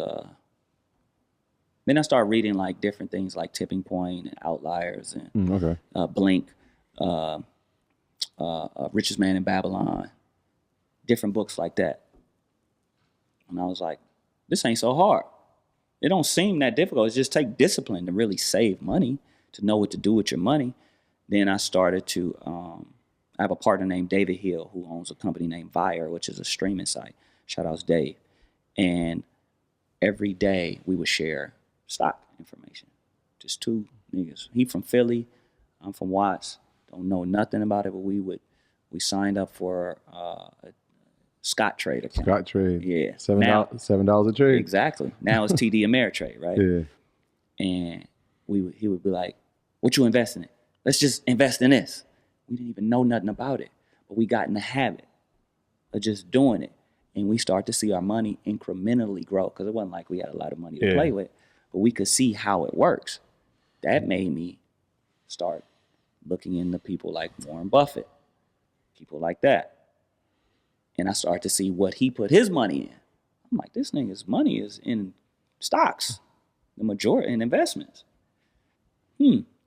then I started reading like different things like Tipping Point and Outliers and Blink, Richest Man in Babylon, different books like that. And I was like, this ain't so hard. It don't seem that difficult. It just take discipline to really save money, to know what to do with your money. Then I started to, I have a partner named David Hill who owns a company named Vire, which is a streaming site. Shout outs Dave. And every day we would share stock information. Just two niggas. He from Philly, I'm from Watts. Don't know nothing about it, but we signed up for a Scottrade account. Scottrade. Yeah. $7 a trade. Exactly. Now it's TD Ameritrade, right? Yeah. And he would be like, what you investing in? Let's just invest in this. We didn't even know nothing about it, but we got in the habit of just doing it. And we start to see our money incrementally grow, because it wasn't like we had a lot of money to play with, but we could see how it works. That made me start looking into people like Warren Buffett, people like that. And I started to see what he put his money in. I'm like, this nigga's money is in stocks, the majority in investments.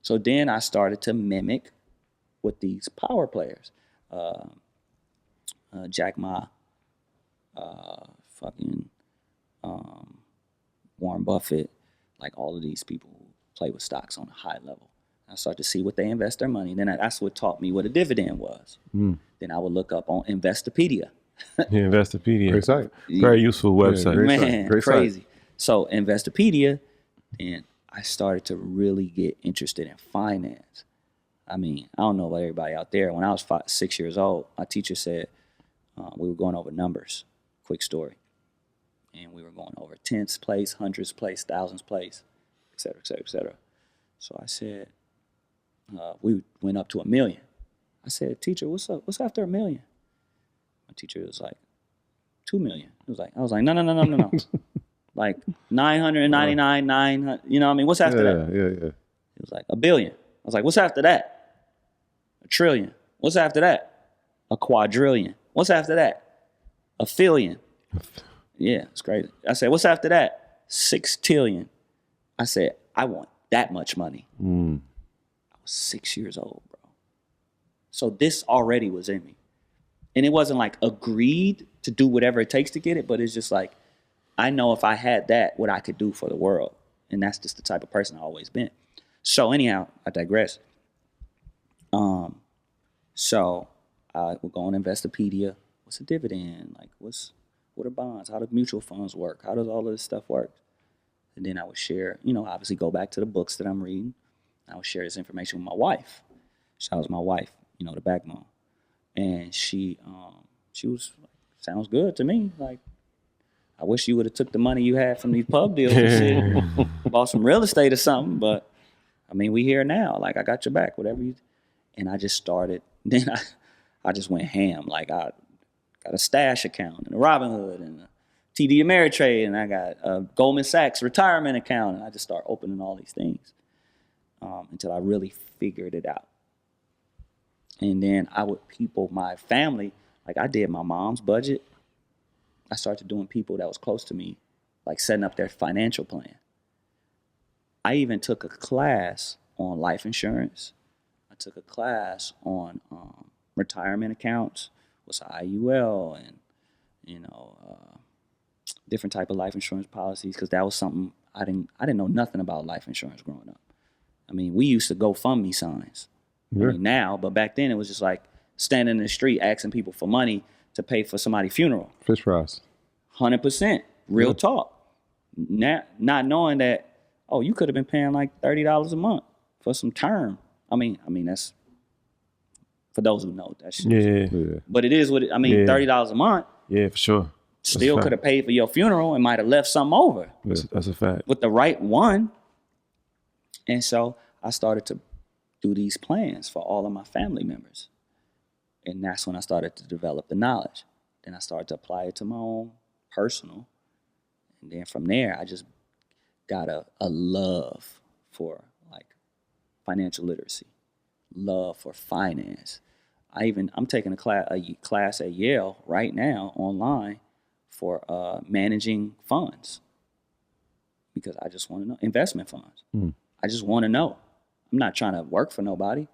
So then I started to mimic what these power players, Jack Ma, Warren Buffett, like all of these people who play with stocks on a high level. I started to see what they invest their money. Then that's what taught me what a dividend was. Then I would look up on Investopedia. Yeah, Investopedia. Great site. Very useful website. Great Man, Great crazy. Site. So Investopedia, and I started to really get interested in finance. I mean, I don't know about everybody out there. When I was 6 years old, my teacher said we were going over numbers. Quick story. And we were going over tenths place, hundreds place, thousands place, et cetera, et cetera, et cetera. So I said, we went up to 1 million. I said, teacher, what's up? What's after 1 million? My teacher was like, 2 million. I was like, no. Like 999, 900, you know what I mean? What's after that? Yeah. It was like 1 billion. I was like, what's after that? 1 trillion. What's after that? 1 quadrillion. What's after that? 1 billion. Yeah, it's crazy. I said, what's after that? 6 trillion. I said, I want that much money. I was 6 years old, bro. So this already was in me. And it wasn't like agreed to do whatever it takes to get it, but it's just like, I know if I had that, what I could do for the world. And that's just the type of person I've always been. So anyhow, I digress. So we'll go on Investopedia. What's a dividend? Like, what are bonds? How do mutual funds work? How does all of this stuff work? And then I would share, obviously go back to the books that I'm reading. I would share this information with my wife. Shout out to my wife, the backbone. And she was like, sounds good to me. Like, I wish you would have took the money you had from these pub deals and shit, bought some real estate or something. But I mean, we here now. Like, I got your back, whatever you. And I just started. Then I just went ham. Like, I got a stash account and a Robinhood and a TD Ameritrade, and I got a Goldman Sachs retirement account. And I just started opening all these things until I really figured it out. And then my family, like I did my mom's budget. I started doing people that was close to me, like setting up their financial plan. I even took a class on life insurance. I took a class on retirement accounts, what's an IUL, and different type of life insurance policies, because that was something I didn't know nothing about life insurance growing up. I mean, we used to GoFundMe signs. Yeah. I mean, now, but back then it was just like standing in the street asking people for money to pay for somebody's funeral. Fish fries. 100%. Real talk. Not knowing that, you could have been paying like $30 a month for some term. I mean, that's for those who know that shit. Yeah. But it is what $30 a month. Yeah, for sure. Still could have paid for your funeral and might have left something over. That's a fact. With the right one. And so I started to do these plans for all of my family members. And that's when I started to develop the knowledge. Then I started to apply it to my own personal. And then from there, I just got a love for like financial literacy, love for finance. I'm taking a class at Yale right now online for managing funds, because I just want to know investment funds. I just want to know. I'm not trying to work for nobody,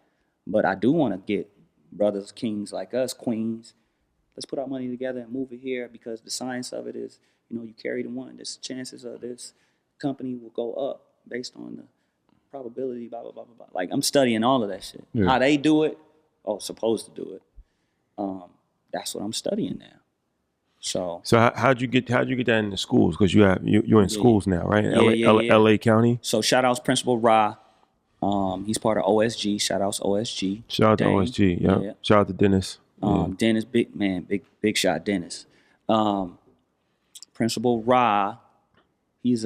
but I do want to get brothers, kings like us, queens. Let's put our money together and move it here, because the science of it is, you carry the one. There's chances of this company will go up based on the probability, blah, blah, blah, blah, blah. Like, I'm studying all of that shit. Yeah. How they do it, supposed to do it. That's what I'm studying now. So how'd you get that in the schools? Because you're in schools now, right? LA County. So shout outs Principal Ra. He's part of OSG. Shout outs OSG. Shout out to OSG. Yeah. Shout out to Dennis. Dennis, big shot Dennis. Principal Ra, he's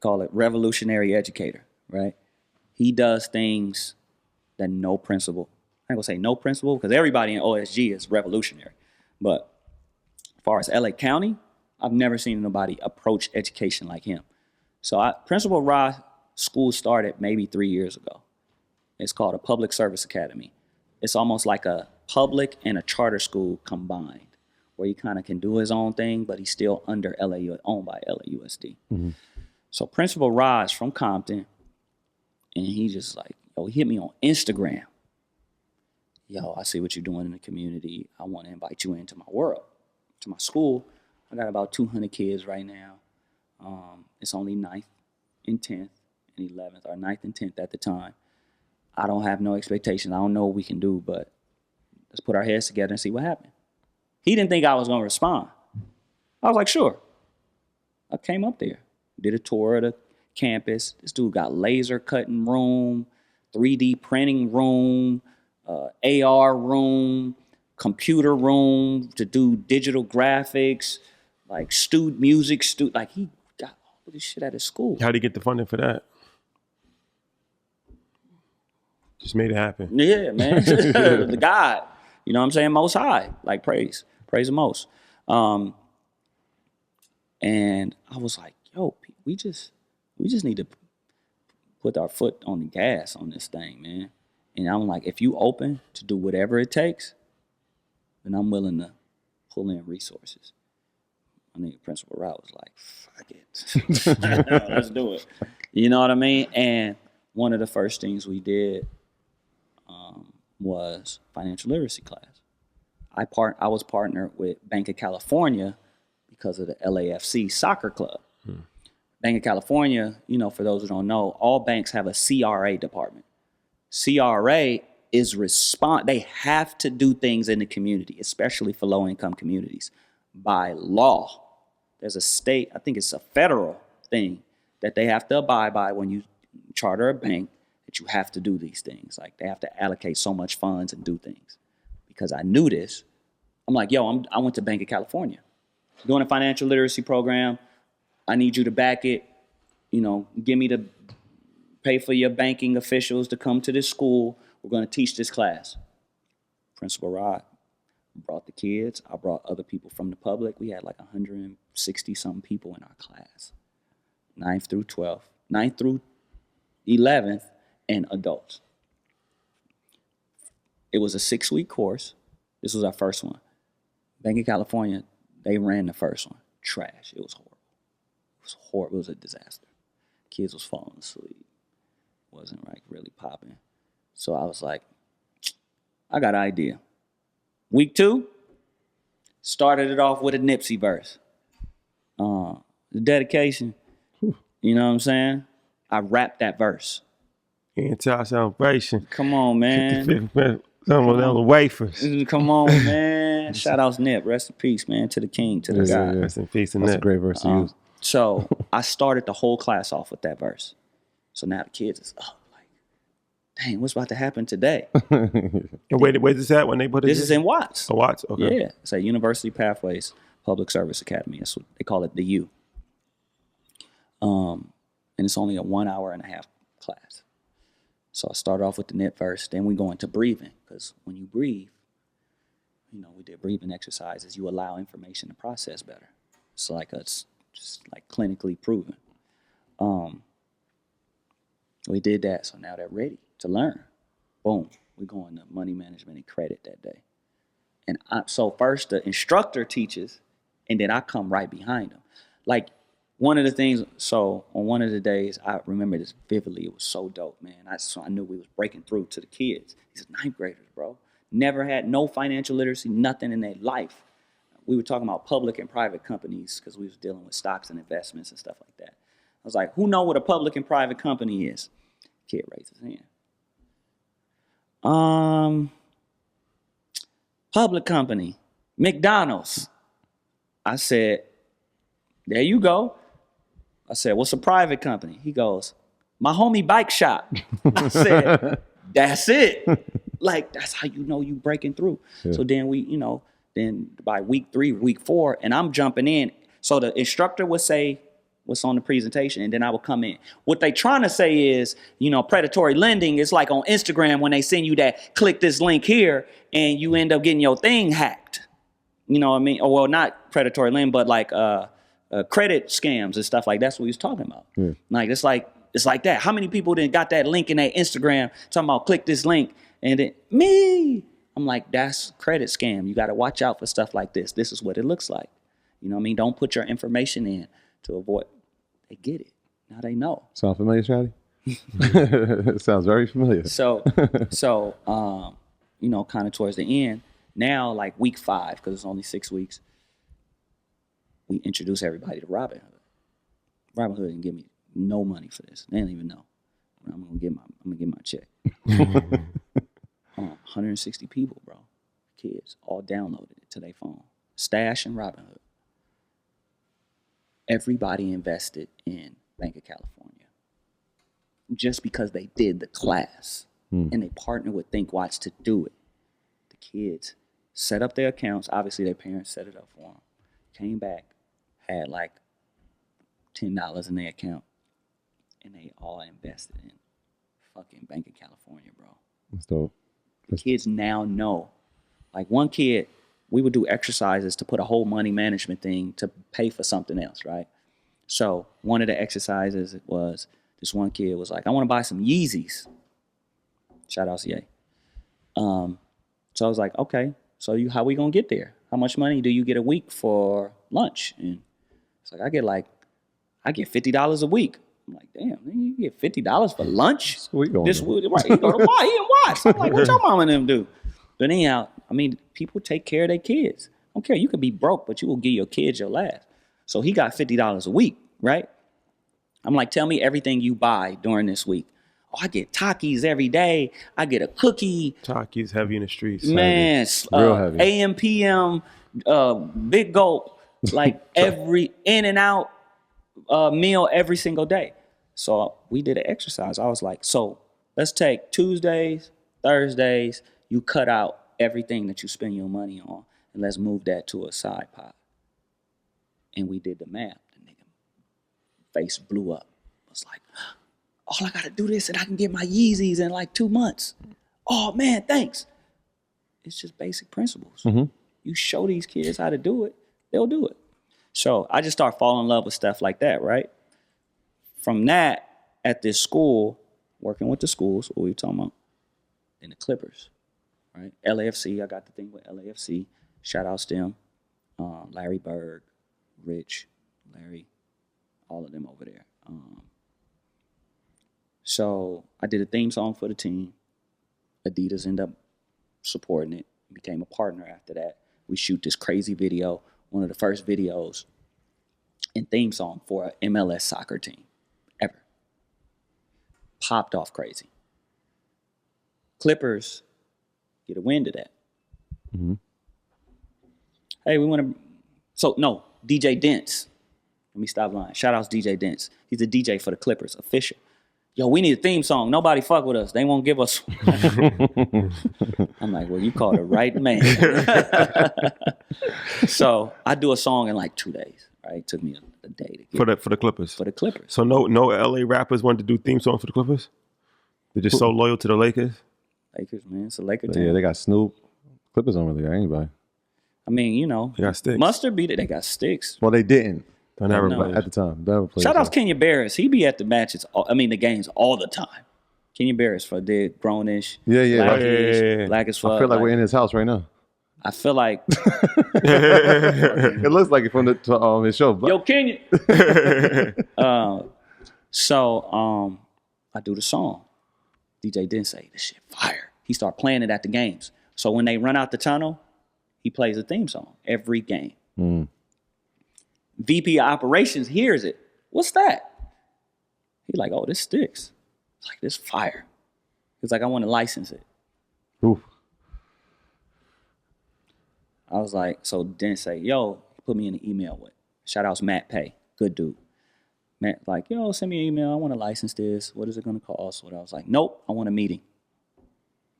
call it revolutionary educator, right? He does things that no principal, I ain't gonna say no principal, because everybody in OSG is revolutionary. But as far as LA County, I've never seen nobody approach education like him. So Principal Ra school started maybe 3 years ago. It's called a Public Service Academy. It's almost like a public and a charter school combined, where he kind of can do his own thing, but he's still under owned by LAUSD. Mm-hmm. So Principal Ra is from Compton, and he just like, he hit me on Instagram. I see what you're doing in the community. I want to invite you into my world, to my school. I got about 200 kids right now. It's only 9th and 10th and 11th, or 9th and 10th at the time. I don't have no expectations. I don't know what we can do, but let's put our heads together and see what happens. He didn't think I was going to respond. I was like, sure. I came up there, did a tour of the campus. This dude got laser cutting room, 3D printing room, AR room, computer room to do digital graphics, like music, like he got all this shit at his school. How'd he get the funding for that? Just made it happen. Yeah, man. The God, you know what I'm saying? Most High, like praise the most. And I was like, yo, we just need to put our foot on the gas on this thing, man. And I'm like, if you open to do whatever it takes, then I'm willing to pull in resources. I think Principal Rao was like, fuck it. Let's do it. You know what I mean? And one of the first things we did was financial literacy class. I was partnered with Bank of California because of the LAFC soccer club. Bank of California, you know, for those who don't know, all banks have a CRA department. CRA is they have to do things in the community, especially for low-income communities, by law. There's a state, I think it's a federal thing that they have to abide by when you charter a bank, that you have to do these things. Like they have to allocate so much funds and do things. Because I knew this, I'm like, yo, I went to Bank of California. Doing a financial literacy program, I need you to back it, you know, pay for your banking officials to come to this school. We're going to teach this class. Principal Rod brought the kids. I brought other people from the public. We had like 160 something people in our class. 9th through 11th, and adults. It was a 6-week course. This was our first one. Bank of California, they ran the first one. Trash. It was horrible. It was horrible. It was a disaster. Kids was falling asleep. Wasn't like really popping. So I was like, I got an idea. Week 2, started it off with a Nipsey verse. The dedication, you know what I'm saying? I rapped that verse. Anti-salvation. Come on, man. Some of them wafers. Come on, man. Shout outs Nip. Rest in peace, man. To the king, to the God. Yeah. Rest in peace. That's a great verse to use. So I started the whole class off with that verse. So now the kids is up like, dang, what's about to happen today? And where's this at when they put it? This is in Watts. Oh, Watts? Okay. Yeah. It's at University Pathways Public Service Academy. That's what they call it, the U. And it's only a 1 hour and a half class. So I started off with the Nip verse, then we go into breathing, because when you breathe, you know, we did breathing exercises, you allow information to process better. It's like it's just like clinically proven. We did that, so now they're ready to learn. Boom, we go into money management and credit that day. And so first the instructor teaches, and then I come right behind them. Like one of the things, so on one of the days, I remember this vividly, it was so dope, man. I knew we was breaking through to the kids. These are 9th graders, bro. Never had no financial literacy, nothing in their life. We were talking about public and private companies because we was dealing with stocks and investments and stuff like that. I was like, who know what a public and private company is? Kid raised his hand. Public company, McDonald's. I said, there you go. I said, what's a private company? He goes, my homie bike shop. I said, that's it. Like, that's how you know you breaking through. Yeah. So then then by week 3, week 4, and I'm jumping in. So the instructor would say what's on the presentation, and then I would come in. What they trying to say is, predatory lending is like on Instagram when they send you that, click this link here, and you end up getting your thing hacked. You know what I mean? Or, well, not predatory lending, but like credit scams and stuff like that's what he was talking about. Yeah. Like it's like that. How many people then got that link in their Instagram talking about click this link, and then me? I'm like, that's credit scam. You got to watch out for stuff like this. This is what it looks like. You know what I mean? Don't put your information in to avoid. They get it. Now they know. Sound familiar, Shadi? It sounds very familiar. So, kind of towards the end, now like week 5, because it's only 6 weeks, we introduce everybody to Robinhood. Robinhood didn't give me no money for this. They didn't even know. I'm gonna get my check. 160 people, bro. Kids all downloaded it to their phone. Stash and Robinhood. Everybody invested in Bank of California just because they did the class. And they partnered with Thinkwatts to do it. The kids set up their accounts. Obviously, their parents set it up for them. Came back, had like $10 in their account, and they all invested in fucking Bank of California, bro. That's dope. The kids now know. Like one kid, we would do exercises to put a whole money management thing to pay for something else, right? So one of the exercises was, this one kid was like, I want to buy some Yeezys. Shout out to Ye. So I was like, okay, so how we gonna get there? How much money do you get a week for lunch? And it's like, I get $50 a week. I'm like, damn, you get $50 for lunch? We going this week, right? You go to Watts, he in Watts. I'm like, what your mama and them do? But anyhow, I mean, people take care of their kids. I don't care, you could be broke, but you will give your kids your last. So he got $50 a week, right? I'm like, tell me everything you buy during this week. Oh, I get Takis every day. I get a cookie. Takis heavy in the streets. Man, Real heavy. AM, PM, big gulp, like every in and out meal every single day. So we did an exercise. I was like, so let's take Tuesdays, Thursdays, you cut out everything that you spend your money on, and let's move that to a side pot. And we did the math. The nigga face blew up. I was like, all I gotta do this and I can get my Yeezys in like 2 months. Oh man, thanks. It's just basic principles. Mm-hmm. You show these kids how to do it, they'll do it. So I just start falling in love with stuff like that, right? From that, at this school, working with the schools, what we were talking about, and the Clippers, right? LAFC, I got the thing with LAFC. Shout out to them. Larry Bird, Rich, Larry, all of them over there. So I did a theme song for the team. Adidas ended up supporting it, became a partner after that. We shoot this crazy video, one of the first videos and theme song for an MLS soccer team ever. Popped off crazy. Clippers get a wind of that. Mm-hmm. Hey, we want to, DJ Dents. Let me stop lying. Shout out to DJ Dents. He's a DJ for the Clippers, official. Yo, we need a theme song. Nobody fuck with us. They won't give us one. I'm like, well, you called the right man. So I do a song in like 2 days. Right? It took me a day to get For the Clippers. For the Clippers. So no LA rappers wanted to do theme song for the Clippers? They're just so loyal to the Lakers? Lakers, man. It's a Laker But team. yeah, they got Snoop. Clippers don't really got anybody. I mean, you know. They got Stix. Mustard beat it. They got Stix. Well, they didn't I never No. played. at the time. They never played. Shout out to Kenya Barris. He be at the matches, the games all the time. Kenya Barris for the grownish. Yeah, yeah. Blackish, Yeah. black as fuck. I feel like we're in his house right now. I feel like, It looks like it from his show. But yo, Kenya. So I do the song. DJ didn't say, this shit fire. He start playing it at the games. So when they run out the tunnel, he plays the theme song every game. VP of Operations hears it. What's that? He's like, oh, this sticks. It's like, this fire. He's like, I want to license it. Oof. I was like, so didn't say, yo, he put me in an email with. Shout outs Matt Pay, good dude. Matt like, yo, send me an email. I want to license this. What is it going to cost? What I was like, nope, I want a meeting.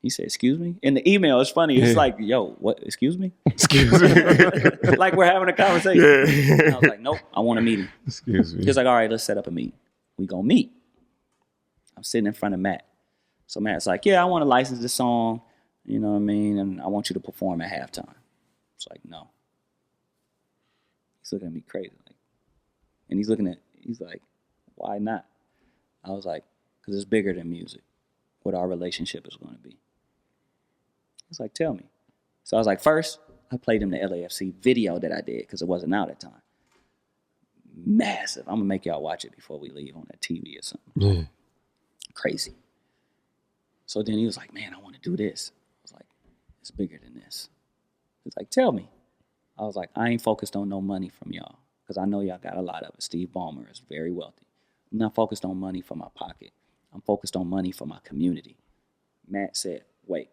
He said, excuse me? In the email, it's funny. It's like, yo, what, excuse me? Excuse me. Like we're having a conversation. Yeah. And I was like, nope, I want a meeting. Excuse me. He was like, all right, let's set up a meeting. We gonna meet. I'm sitting in front of Matt. So Matt's like, yeah, I want to license this song. You know what I mean? And I want you to perform at halftime. It's like, no. He's looking at me crazy. And he's like, why not? I was like, because it's bigger than music. What our relationship is going to be. He's like, tell me. So I was like, first, I played him the LAFC video that I did because it wasn't out at the time. Massive. I'm going to make y'all watch it before we leave on that TV or something. Yeah. Crazy. So then he was like, man, I want to do this. I was like, it's bigger than this. He's like, tell me. I was like, I ain't focused on no money from y'all because I know y'all got a lot of it. Steve Ballmer is very wealthy. I'm not focused on money for my pocket. I'm focused on money for my community. Matt said, wait,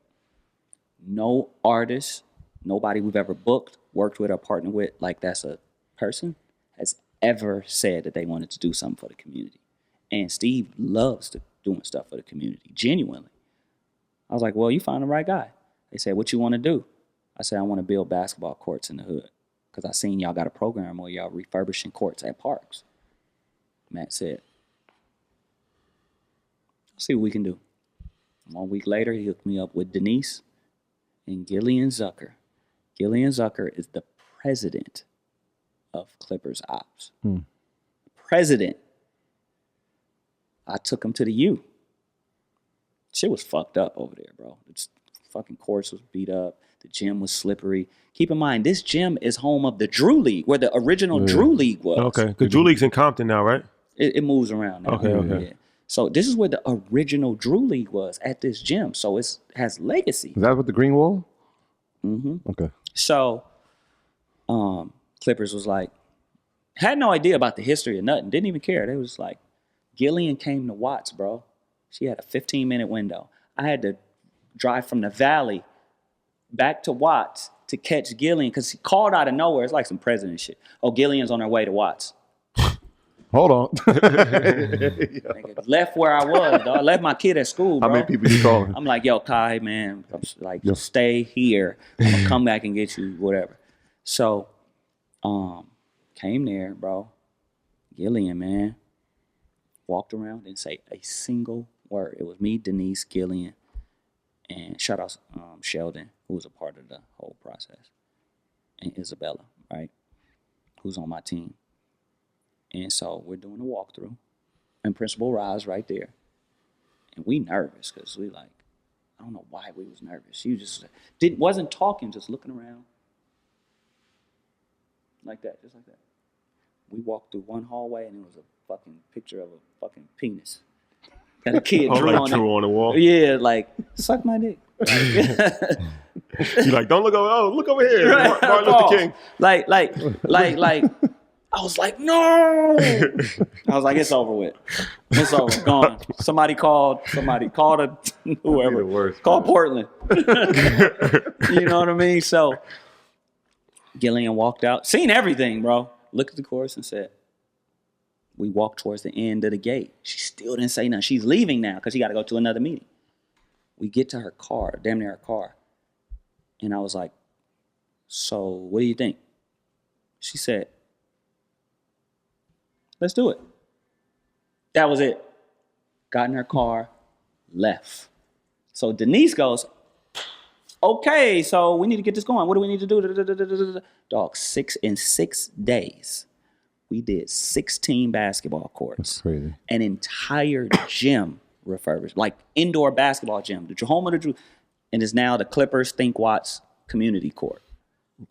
no artist, nobody we've ever booked, worked with, or partnered with, like that's a person, has ever said that they wanted to do something for the community. And Steve loves doing stuff for the community, genuinely. I was like, well, you found the right guy. They said, what you want to do? I said, I want to build basketball courts in the hood because I seen y'all got a program where y'all refurbishing courts at parks. Matt said, let's see what we can do. 1 week later, he hooked me up with Denise and Gillian Zucker. Gillian Zucker is the president of Clippers Ops. President. I took him to the U. Shit was fucked up over there, bro. The fucking course was beat up. The gym was slippery. Keep in mind, this gym is home of the Drew League, where the original Drew League was. Okay, because Drew League's in Compton now, right? It moves around now. Okay. Yeah. So this is where the original Drew League was, at this gym. So it has legacy. Is that with the green wall? Mm-hmm. Okay. So Clippers was like, had no idea about the history or nothing. Didn't even care. They was like, Gillian came to Watts, bro. She had a 15-minute window. I had to drive from the Valley back to Watts to catch Gillian because he called out of nowhere. It's like some president shit. Oh, Gillian's on her way to Watts. Hold on. Nigga, left where I was, dog. I left my kid at school, bro. How many people you calling? I'm like, yo, Kai, man, just stay here. I'm gonna come back and get you, whatever. So, came there, bro. Gillian, man, walked around, didn't say a single word. It was me, Denise, Gillian, and shout out Sheldon, who was a part of the whole process, and Isabella, right, who's on my team. And so we're doing a walkthrough, and Principal Ra's right there. And we nervous because we like, I don't know why we was nervous. She just wasn't talking, just looking around. Like that, just like that. We walked through one hallway and it was a fucking picture of a fucking penis. Got a kid drew like on drew on the wall. Yeah, like, suck my dick. You like, don't look over. Oh, look over here. Right. Martin Luther King. Like, I was like, no. I was like, it's over with. It's over. Gone. Somebody called whoever. The worst, call Portland. You know what I mean? So Gillian walked out, seen everything, bro. Looked at the course and said, we walked towards the end of the gate. She still didn't say nothing. She's leaving now because she got to go to another meeting. We get to her car, damn near her car. And I was like, so what do you think? She said, let's do it. That was it. Got in her car, left. So Denise goes, okay, so we need to get this going. What do we need to do? Dog, 6 days. We did 16 basketball courts. That's crazy. An entire gym refurbished, like indoor basketball gym. The home of the Drew, and is now the Clippers Thinkwatts community court.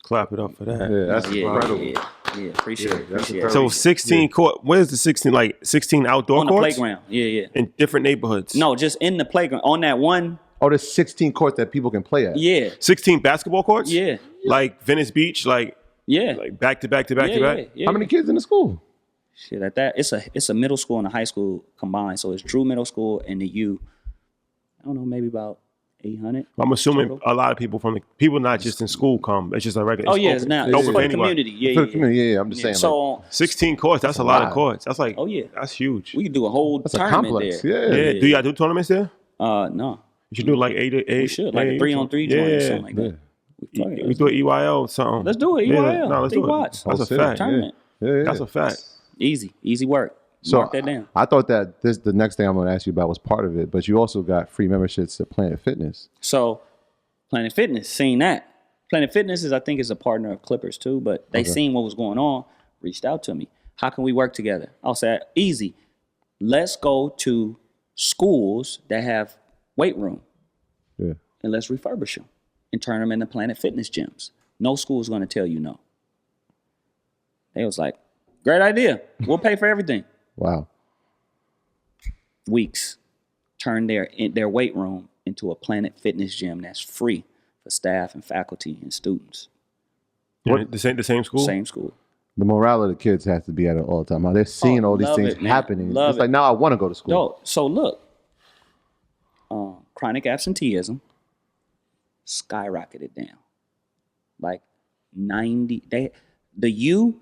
Clap it up for that. Yeah, that's incredible. Yeah, appreciate it. So 16 court. Where's the 16? Like 16 outdoor On the courts? playground. Yeah. In different neighborhoods. No, just in the playground. On that one. Oh, there's 16 courts that people can play at. Yeah. 16 basketball courts? Yeah. Like Venice Beach, like back to back to back to back. Yeah. How many kids in the school? Shit, at that, it's a middle school and a high school combined. So it's Drew Middle School and the U. I don't know, maybe about 800. I'm assuming total. a lot of people from the people not just in school come. It's just a regular. Oh yeah, it's now it's open for for the anybody. community. Yeah, For the community, yeah. I'm just saying. So 16 courts. That's a lot of courts. That's like. Oh, yeah. That's huge. we could do a whole that's a tournament complex. there. Yeah. Do y'all do tournaments there? No, You should do like 8. we should like a 3-on-3 joint or something like that. Fuck it, We do an EYL or something. Let's do it. EYL. No, let's do it. Thinkwatts. That's a Whole fact. Tournament. Yeah. That's a fact. Easy work. So Mark that down. I thought that the next thing I'm going to ask you about was part of it, but you also got free memberships to Planet Fitness. So Planet Fitness, seen that. Planet Fitness I think is a partner of Clippers too, but they seen what was going on, reached out to me. How can we work together? I'll say, easy. Let's go to schools that have weight room. Yeah. And let's refurbish them and turn them into Planet Fitness gyms. No school is going to tell you no. They was like, great idea. We'll pay for everything. Wow. Weeks. Turn their weight room into a Planet Fitness gym that's free for staff and faculty and students. What? The same school? Same school. The morale of the kids has to be at it all the time. They're seeing all these love things it, man. happening. Love It's like, now I want to go to school. No, so look, chronic absenteeism skyrocketed down. Like 90, the U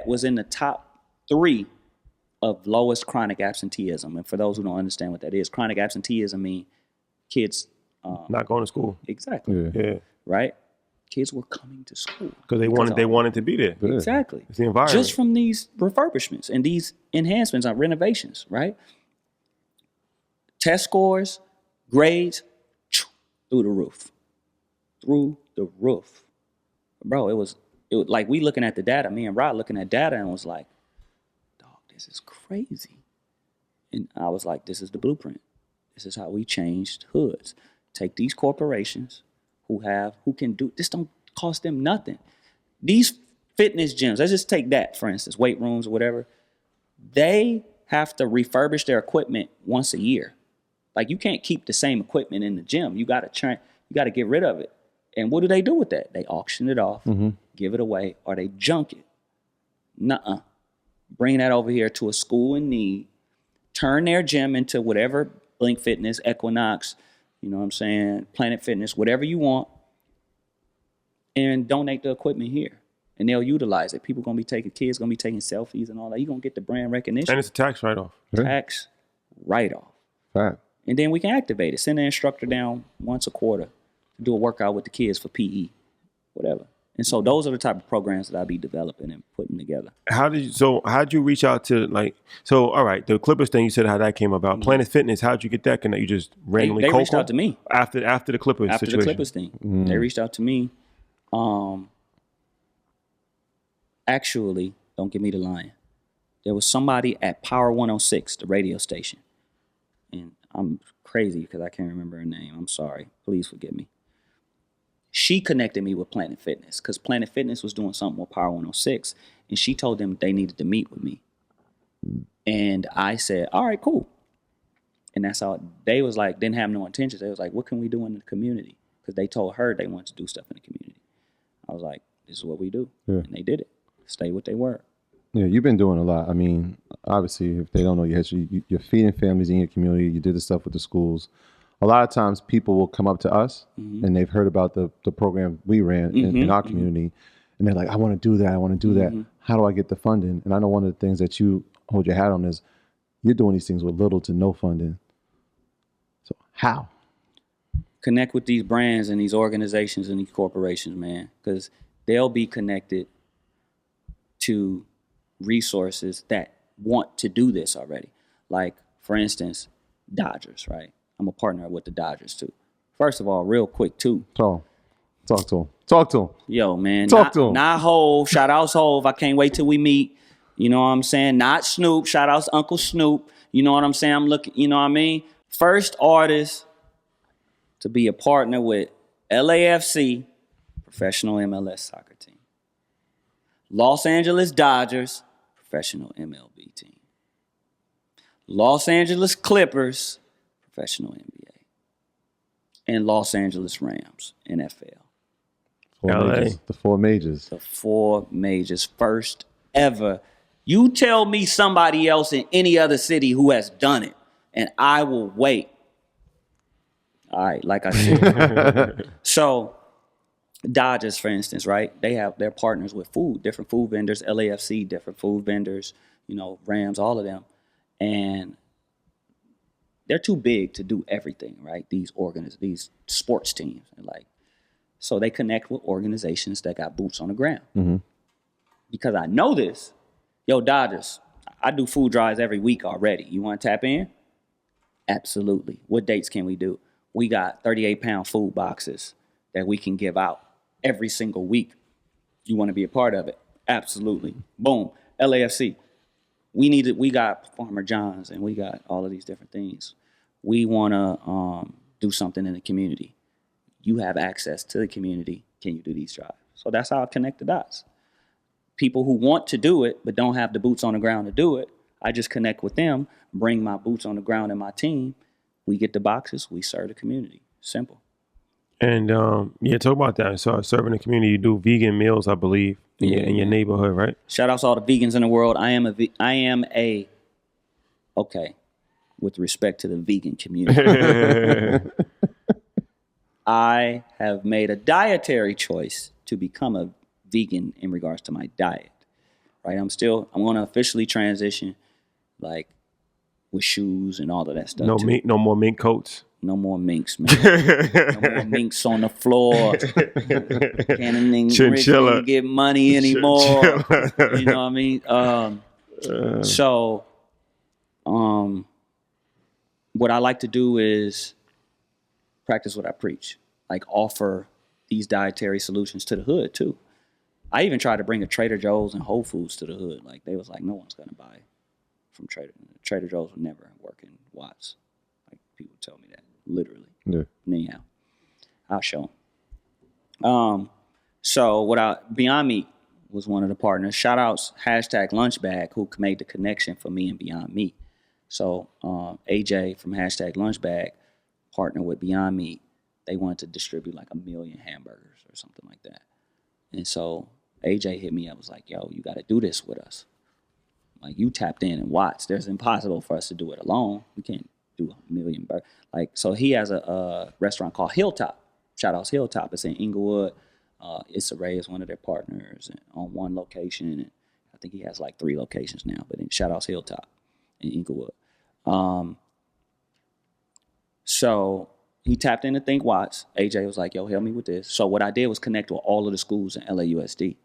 was in the top 3 of lowest chronic absenteeism. And for those who don't understand what that is, chronic absenteeism means kids not going to school. Exactly. Yeah, Right? Kids were coming to school. because they wanted to be there. Exactly. It's the environment. Just from these refurbishments and these enhancements and renovations, right? Test scores, grades, through the roof. Through the roof. Bro, it was like we looking at the data, me and Rod looking at data and was like, dog, this is crazy. And I was like, this is the blueprint. This is how we changed hoods. Take these corporations who can do, this don't cost them nothing. These fitness gyms, let's just take that, for instance, weight rooms or whatever. They have to refurbish their equipment once a year. Like, you can't keep the same equipment in the gym. You got to get rid of it. And what do they do with that? They auction it off, give it away, or they junk it. Nuh-uh. Bring that over here to a school in need. Turn their gym into whatever, Blink Fitness, Equinox, you know what I'm saying, Planet Fitness, whatever you want, and donate the equipment here. And they'll utilize it. Kids going to be taking selfies and all that. You're going to get the brand recognition. And it's a tax write-off. Tax write-off. Right. And then we can activate it. Send an instructor down once a quarter to do a workout with the kids for PE, whatever. And so those are the type of programs that I'll be developing and putting together. How'd you reach out to, all right, the Clippers thing, you said how that came about. Planet Fitness, how'd you get that connect? You just randomly They reached out to me. After the Clippers After situation. the Clippers thing. They reached out to me. Actually, don't get me to lying. There was somebody at Power 106, the radio station. And I'm crazy because I can't remember her name. I'm sorry. Please forgive me. She connected me with Planet Fitness because Planet Fitness was doing something with Power 106. And she told them they needed to meet with me. And I said, all right, cool. And that's how they was like, didn't have no intentions. They was like, what can we do in the community? Because they told her they wanted to do stuff in the community. I was like, this is what we do. Yeah. And they did it. Stay with their word. Yeah, you've been doing a lot. I mean, obviously, if they don't know your history, you're feeding families in your community. You did the stuff with the schools. A lot of times people will come up to us and they've heard about the program we ran in our community. And they're like, I want to do that. I want to do that. How do I get the funding? And I know one of the things that you hold your hat on is you're doing these things with little to no funding. So how? Connect with these brands and these organizations and these corporations, man, because they'll be connected to resources that want to do this already. Like, for instance, Dodgers, right? I'm a partner with the Dodgers, too. First of all, real quick, too. Talk to him. Yo, man. Talk to him. Not Hove. Shout out Hove. I can't wait till we meet. You know what I'm saying? Not Snoop. Shout out to Uncle Snoop. You know what I'm saying? I'm looking, you know what I mean? First artist to be a partner with LAFC, professional MLS soccer team. Los Angeles Dodgers, professional MLB team. Los Angeles Clippers, professional NBA. And Los Angeles Rams, NFL. The four majors. The four majors, first ever. You tell me somebody else in any other city who has done it, and I will wait. All right, like I said. So, Dodgers, for instance, right? They're partners with different food vendors, LAFC, different food vendors, Rams, all of them. And they're too big to do everything, right? These sports teams. So they connect with organizations that got boots on the ground. Because I know this. Yo, Dodgers, I do food drives every week already. You want to tap in? Absolutely. What dates can we do? We got 38-pound food boxes that we can give out every single week. You want to be a part of it? Absolutely. Boom. LAFC. We got Farmer John's and we got all of these different things. We want to do something in the community. You have access to the community. Can you do these drives? So that's how I connect the dots. People who want to do it but don't have the boots on the ground to do it, I just connect with them, bring my boots on the ground and my team. We get the boxes. We serve the community. Simple. And talk about that. So serving the community, you do vegan meals, I believe, in your neighborhood, right? Shout out to all the vegans in the world. Okay, with respect to the vegan community, I have made a dietary choice to become a vegan in regards to my diet. Right, I'm going to officially transition, with shoes and all of that stuff. No meat, no more mink coats. No more minks, man. No more minks on the floor. Cannon Chinchilla. get money anymore. You know what I mean? What I like to do is practice what I preach. Like offer these dietary solutions to the hood too. I even tried to bring a Trader Joe's and Whole Foods to the hood. Like they was like, no one's gonna buy from Trader Joe's would never work in Watts. Like people tell me that literally. Yeah. Anyhow, I'll show them. So Beyond Meat was one of the partners. Shout outs #Lunchbag who made the connection for me and Beyond Meat. So AJ from #Lunchbag partnered with Beyond Meat. They wanted to distribute like 1 million hamburgers or something like that. And so AJ hit me up, was like, yo, you got to do this with us. Like you tapped in Watts. There's impossible for us to do it alone. We can't do 1 million burgers. Like, so he has a restaurant called Hilltop. Shout outs Hilltop. It's in Inglewood. Issa Rae is one of their partners on one location. And I think he has like 3 locations now, but shout outs Hilltop in Inglewood. So he tapped into Thinkwatts. AJ was like, yo, help me with this. So what I did was connect with all of the schools in LAUSD.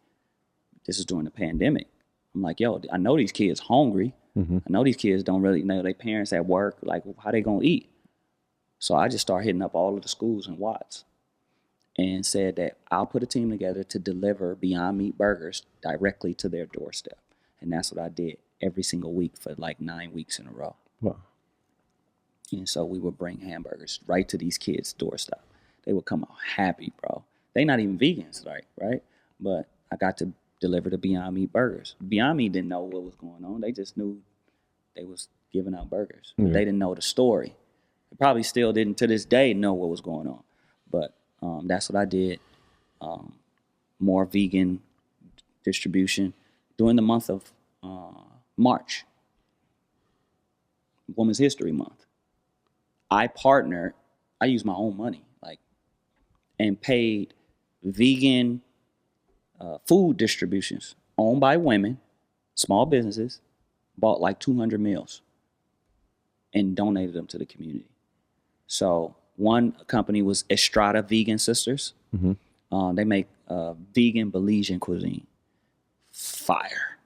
This is during the pandemic. I'm like, yo, I know these kids hungry. I know these kids don't really know their parents at work. Like, how they gonna eat? So I just started hitting up all of the schools in Watts and said that I'll put a team together to deliver Beyond Meat burgers directly to their doorstep. And that's what I did every single week for like 9 weeks in a row. Wow. And so we would bring hamburgers right to these kids' doorstep. They would come out happy, bro. They not even vegans, right? But I got to deliver the Beyond Meat burgers. Beyond Meat didn't know what was going on. They just knew they was giving out burgers. They didn't know the story. They probably still didn't to this day know what was going on. But that's what I did. More vegan distribution during the month of March, Women's History Month. I used my own money, and paid vegan food distributions owned by women, small businesses, bought like 200 meals and donated them to the community. So one company was Estrada Vegan Sisters. They make vegan Belizean cuisine. Fire.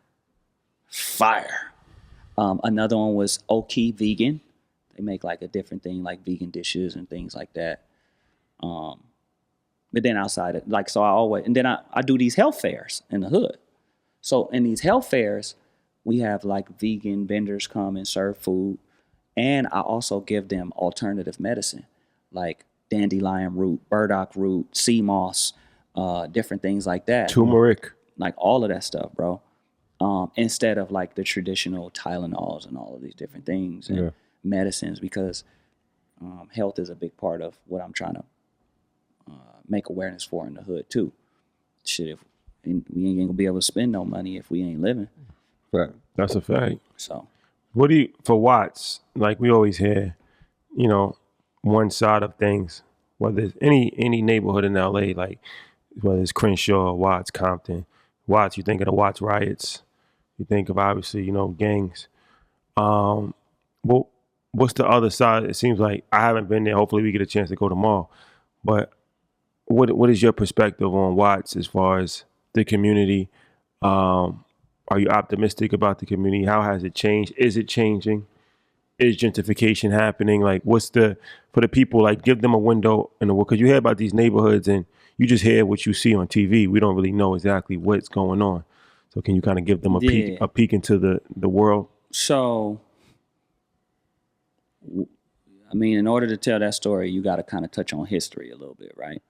Another one was Oki Vegan. They make like a different thing, like vegan dishes and things like that. But then outside, I do these health fairs in the hood. So in these health fairs, we have like vegan vendors come and serve food. And I also give them alternative medicine, like dandelion root, burdock root, sea moss, different things like that. Turmeric. Like all of that stuff, bro. Instead of like the traditional Tylenols and all of these different things and medicines, because health is a big part of what I'm trying to make awareness for in the hood too. Shit, we ain't gonna be able to spend no money if we ain't living. Right. That's a fact. So, what do you, for Watts, like we always hear, one side of things, whether it's any neighborhood in LA, like whether it's Crenshaw, Watts, Compton, Watts, you think of the Watts riots, you think of obviously, gangs. Well, what's the other side? It seems like I haven't been there. Hopefully we get a chance to go tomorrow. But what is your perspective on Watts as far as the community? Are you optimistic about the community? How has it changed? Is it changing? Is gentrification happening? Like, for the people, like, give them a window in the world. Because you hear about these neighborhoods and you just hear what you see on TV. We don't really know exactly what's going on. So can you kind of give them a peek into the world? So, I mean, in order to tell that story, you got to kind of touch on history a little bit, right?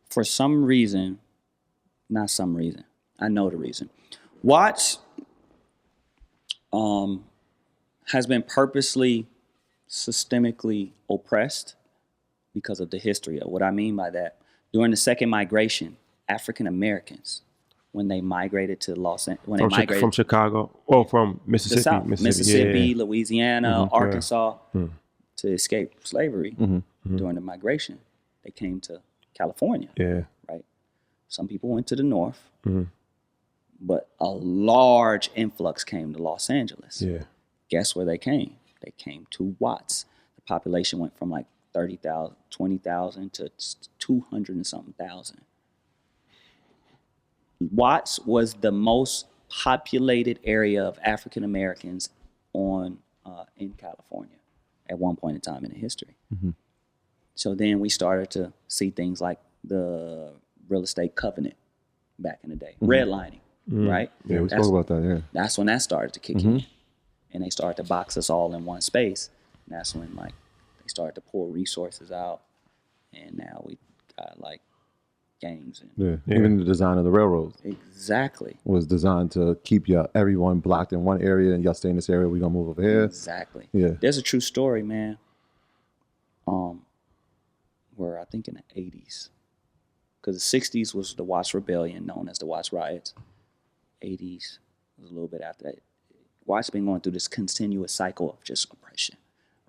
For some reason, not some reason, I know the reason. Watts has been purposely, systemically oppressed because of the history of what I mean by that. During the second migration, African Americans, when they migrated to from Chicago or from Mississippi, the South, Mississippi, yeah. Louisiana, Arkansas, to escape slavery during the migration, they came to California. Yeah, right. Some people went to the north, but a large influx came to Los Angeles. Yeah. Guess where they came? They came to Watts. The population went from like 30,000, 20,000 to 200 and something thousand. Watts was the most populated area of African Americans in California at one point in time in the history. So then we started to see things like the real estate covenant back in the day, redlining, right? Yeah, we spoke about that, yeah. That's when that started to kick in. And they started to box us all in one space. And that's when like they started to pull resources out. And now we got like gangs. And Even the design of the railroads exactly was designed to keep everyone blocked in one area, and y'all stay in this area, we're going to move over here. Exactly. Yeah. There's a true story, man. Where I think in the 80s, because the 60s was the Watts Rebellion, known as the Watts Riots. 80s was a little bit after that. Watts been going through this continuous cycle of just oppression,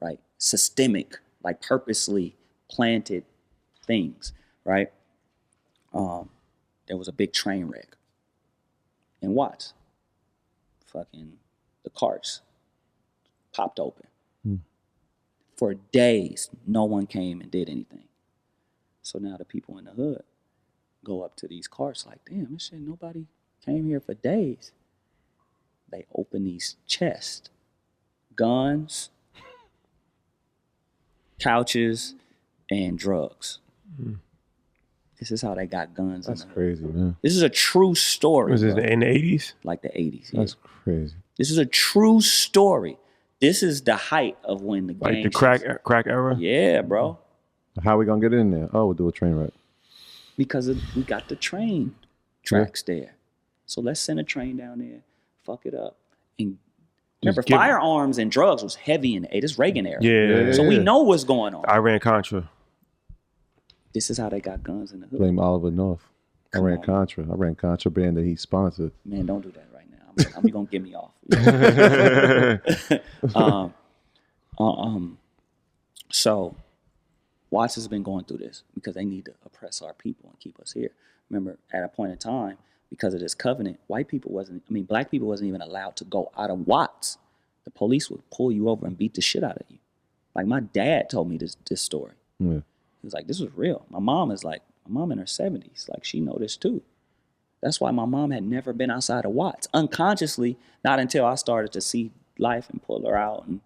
right? Systemic, like purposely planted things, right? There was a big train wreck in Watts. Fucking the carts popped open. For days, no one came and did anything. So now the people in the hood go up to these carts like, damn, this shit, nobody came here for days. They open these chests, guns, couches, and drugs. This is how they got guns. That's crazy, man. This is a true story. Was it in the 80s? Like the 80s. That's crazy. This is a true story. This is the height of when the Like the crack era? Yeah, bro. How we going to get in there? Oh, we'll do a train wreck. Because we got the train tracks there. So let's send a train down there, fuck it up. And remember, firearms and drugs was heavy in the 80s. This Reagan era. Yeah. So we know what's going on. Iran-Contra. This is how they got guns in the hood. Blame Oliver North. I ran contraband that he sponsored. Man, don't do that right now. I'm going to get me off. So Watts has been going through this because they need to oppress our people and keep us here. Remember, at a point in time, because of this covenant, black people wasn't even allowed to go out of Watts. The police would pull you over and beat the shit out of you. Like my dad told me this story. Yeah. He was like, this was real. My mom in her 70s. Like she know this too. That's why my mom had never been outside of Watts. Unconsciously, not until I started to see life and pull her out. And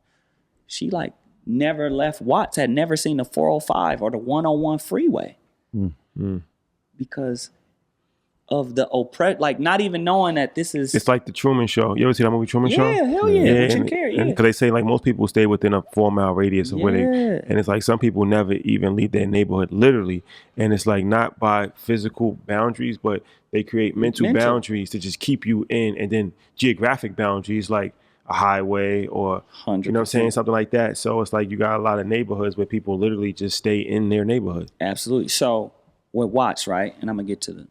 she like never left Watts, had never seen the 405 or the 101 freeway. Because of the like not even knowing that this is... It's like the Truman Show. You ever see that movie Truman Show? Yeah, hell yeah. Richard Carey, yeah. Because they say like most people stay within a 4-mile radius of where they... And it's like some people never even leave their neighborhood, literally. And it's like not by physical boundaries, but they create mental boundaries to just keep you in, and then geographic boundaries like a highway or, 100%. you know what I'm saying, something like that. So it's like you got a lot of neighborhoods where people literally just stay in their neighborhood. Absolutely. So with Watts, right, and I'm going to get to the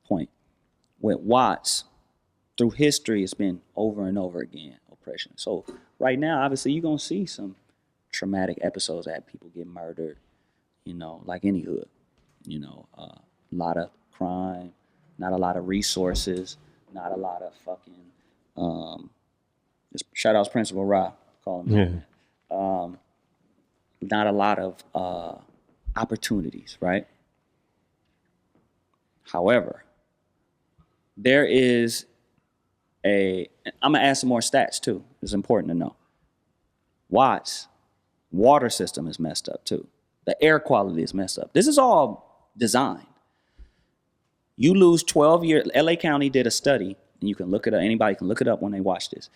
point. With Watts, through history, it's been over and over again, oppression. So right now, obviously, you're going to see some traumatic episodes that people get murdered, you know, like any hood. You know, a lot of crime, not a lot of resources, not a lot of fucking, shout out to Principal Ra, call him. Yeah. Not a lot of opportunities, right? However, there is I'm going to add some more stats too. It's important to know. Watts' water system is messed up too. The air quality is messed up. This is all designed. You lose 12 years. LA County did a study, and you can look it up. Anybody can look it up when they watch this,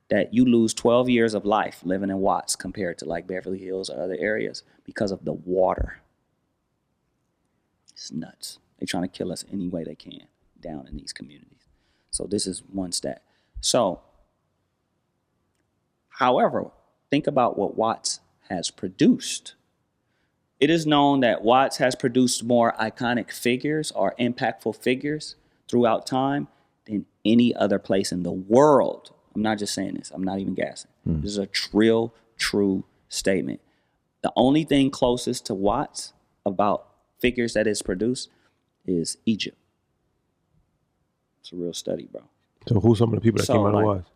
that you lose 12 years of life living in Watts compared to like Beverly Hills or other areas because of the water. It's nuts. They're trying to kill us any way they can down in these communities. So this is one stat. So, however, think about what Watts has produced. It is known that Watts has produced more iconic figures or impactful figures throughout time than any other place in the world. I'm not just saying this. I'm not even gassing. This is a real, true statement. The only thing closest to Watts about figures that it's produced is Egypt. It's a real study, bro. So who's some of the people that came out of Watts?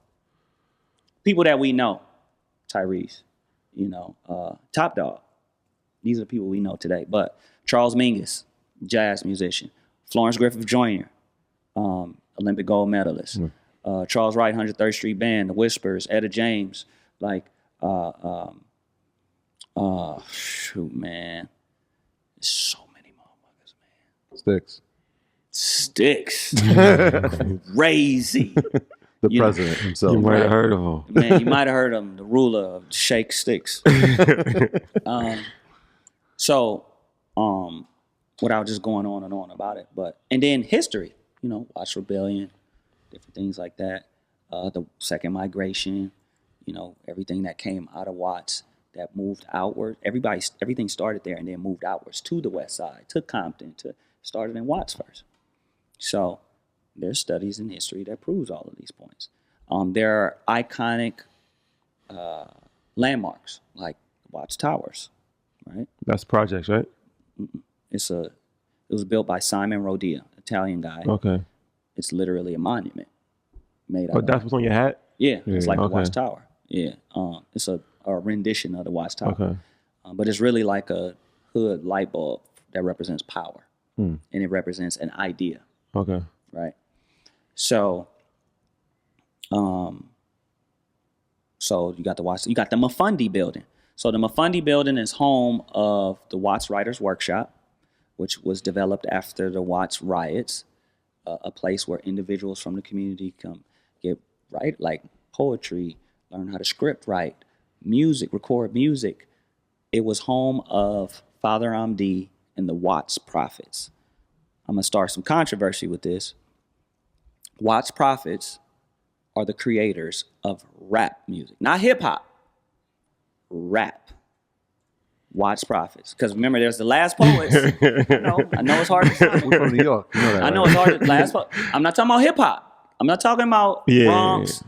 People that we know. Tyrese, Top Dog. These are the people we know today. But Charles Mingus, jazz musician. Florence Griffith Jr., Olympic gold medalist. Charles Wright, 103rd Street Band, The Whispers, Etta James. Shoot, man. There's so many motherfuckers, man. Stix. Crazy. The president himself. You might have heard of him. Man, you might have heard of him, the ruler of Shake Stix. Without just going on and on about it. And then history, Watts Rebellion, different things like that. The second migration, everything that came out of Watts that moved outward. Everything started there and then moved outwards to the west side, to Compton, started in Watts first. So there's studies in history that proves all of these points. There are iconic landmarks like Watts Towers, right? That's projects, right? It was built by Simon Rodia, Italian guy. Okay. It's literally a monument made out But that's what's on your hat? Yeah, it's like the Okay. Watts Tower. Yeah. It's a rendition of the Watts Tower. Okay. But it's really like a hood light bulb that represents power. And it represents an idea, Okay. right? So you got the Watts, you got the Mafundi building. So the Mafundi building is home of the Watts Writers Workshop, which was developed after the Watts riots, a place where individuals from the community come write like poetry, learn how to script write, music, record music. It was home of Father Amdi and the Watts Prophets. I'm gonna start some controversy with this. Watts Prophets are the creators of rap music, not hip hop, rap. Watts Prophets. Because remember, there's the Last Poets. I know it's hard to say. We're from New York. You know that, I know right? it's hard to I'm not talking about hip hop. I'm not talking about Bronx.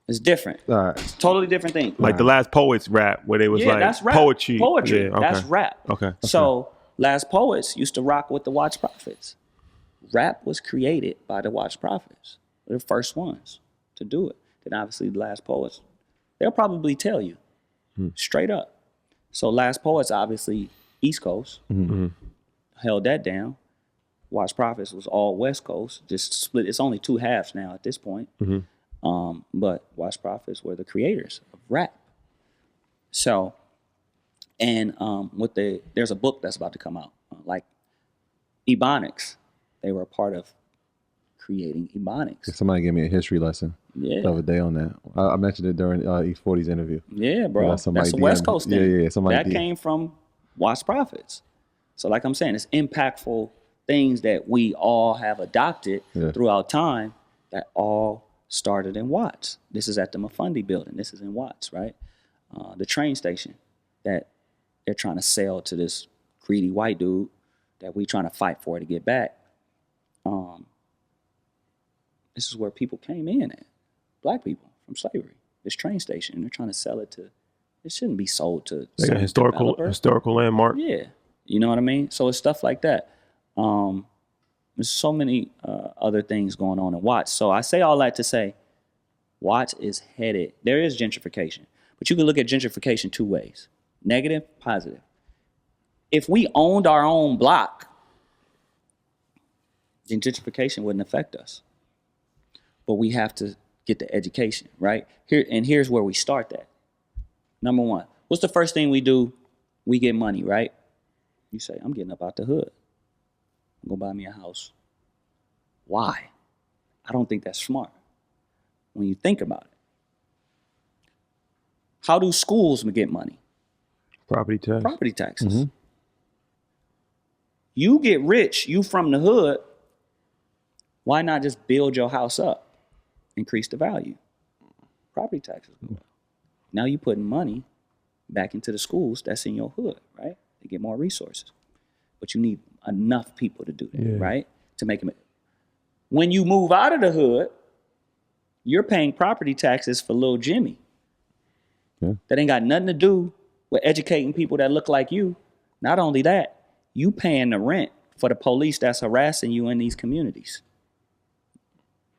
It's different. All right. It's a totally different thing. Like the Last Poets rap, where they was like that's rap. poetry. Poetry. Yeah, okay. That's rap. Okay. So Last Poets used to rock with the Watts Prophets. Rap was created by the Watts Prophets. They're the first ones to do it. Then obviously the Last Poets, they'll probably tell you straight up. So Last Poets, obviously East Coast, held that down. Watts Prophets was all West Coast, just split. It's only two halves now at this point. But Watts Prophets were the creators of rap. So, and there's a book that's about to come out, like Ebonics. They were a part of creating Ebonics. Somebody gave me a history lesson the other day on that. I mentioned it during E40's interview. Yeah, bro. That's the DM'd. West Coast thing. Yeah. That came from Watts Prophets. So like I'm saying, it's impactful things that we all have adopted throughout time that all started in Watts. This is at the Mafundi building. This is in Watts, right? The train station that they're trying to sell to this greedy white dude that we trying to fight for to get back. This is where people came in at. Black people from slavery. This train station, and they're trying to sell it to. It shouldn't be sold to Like a historical landmark. Yeah, you know what I mean. So it's stuff like that. There's so many other things going on in Watts. So I say all that to say, Watts is headed. There is gentrification, but you can look at gentrification two ways: negative, positive. If we owned our own block, then gentrification wouldn't affect us. But we have to get the education, right? Here's where we start that. Number one, what's the first thing we do? We get money, right? You say, I'm getting up out the hood. I'm gonna buy me a house. Why? I don't think that's smart. When you think about it. How do schools get money? Property tax. Property taxes. You get rich, you from the hood, why not just build your house up? Increase the value. Property taxes go up. Now you're putting money back into the schools that's in your hood, right? To get more resources. But you need enough people to do that, right? To make them. When you move out of the hood, you're paying property taxes for little Jimmy. That ain't got nothing to do with educating people that look like you. Not only that, you paying the rent for the police that's harassing you in these communities.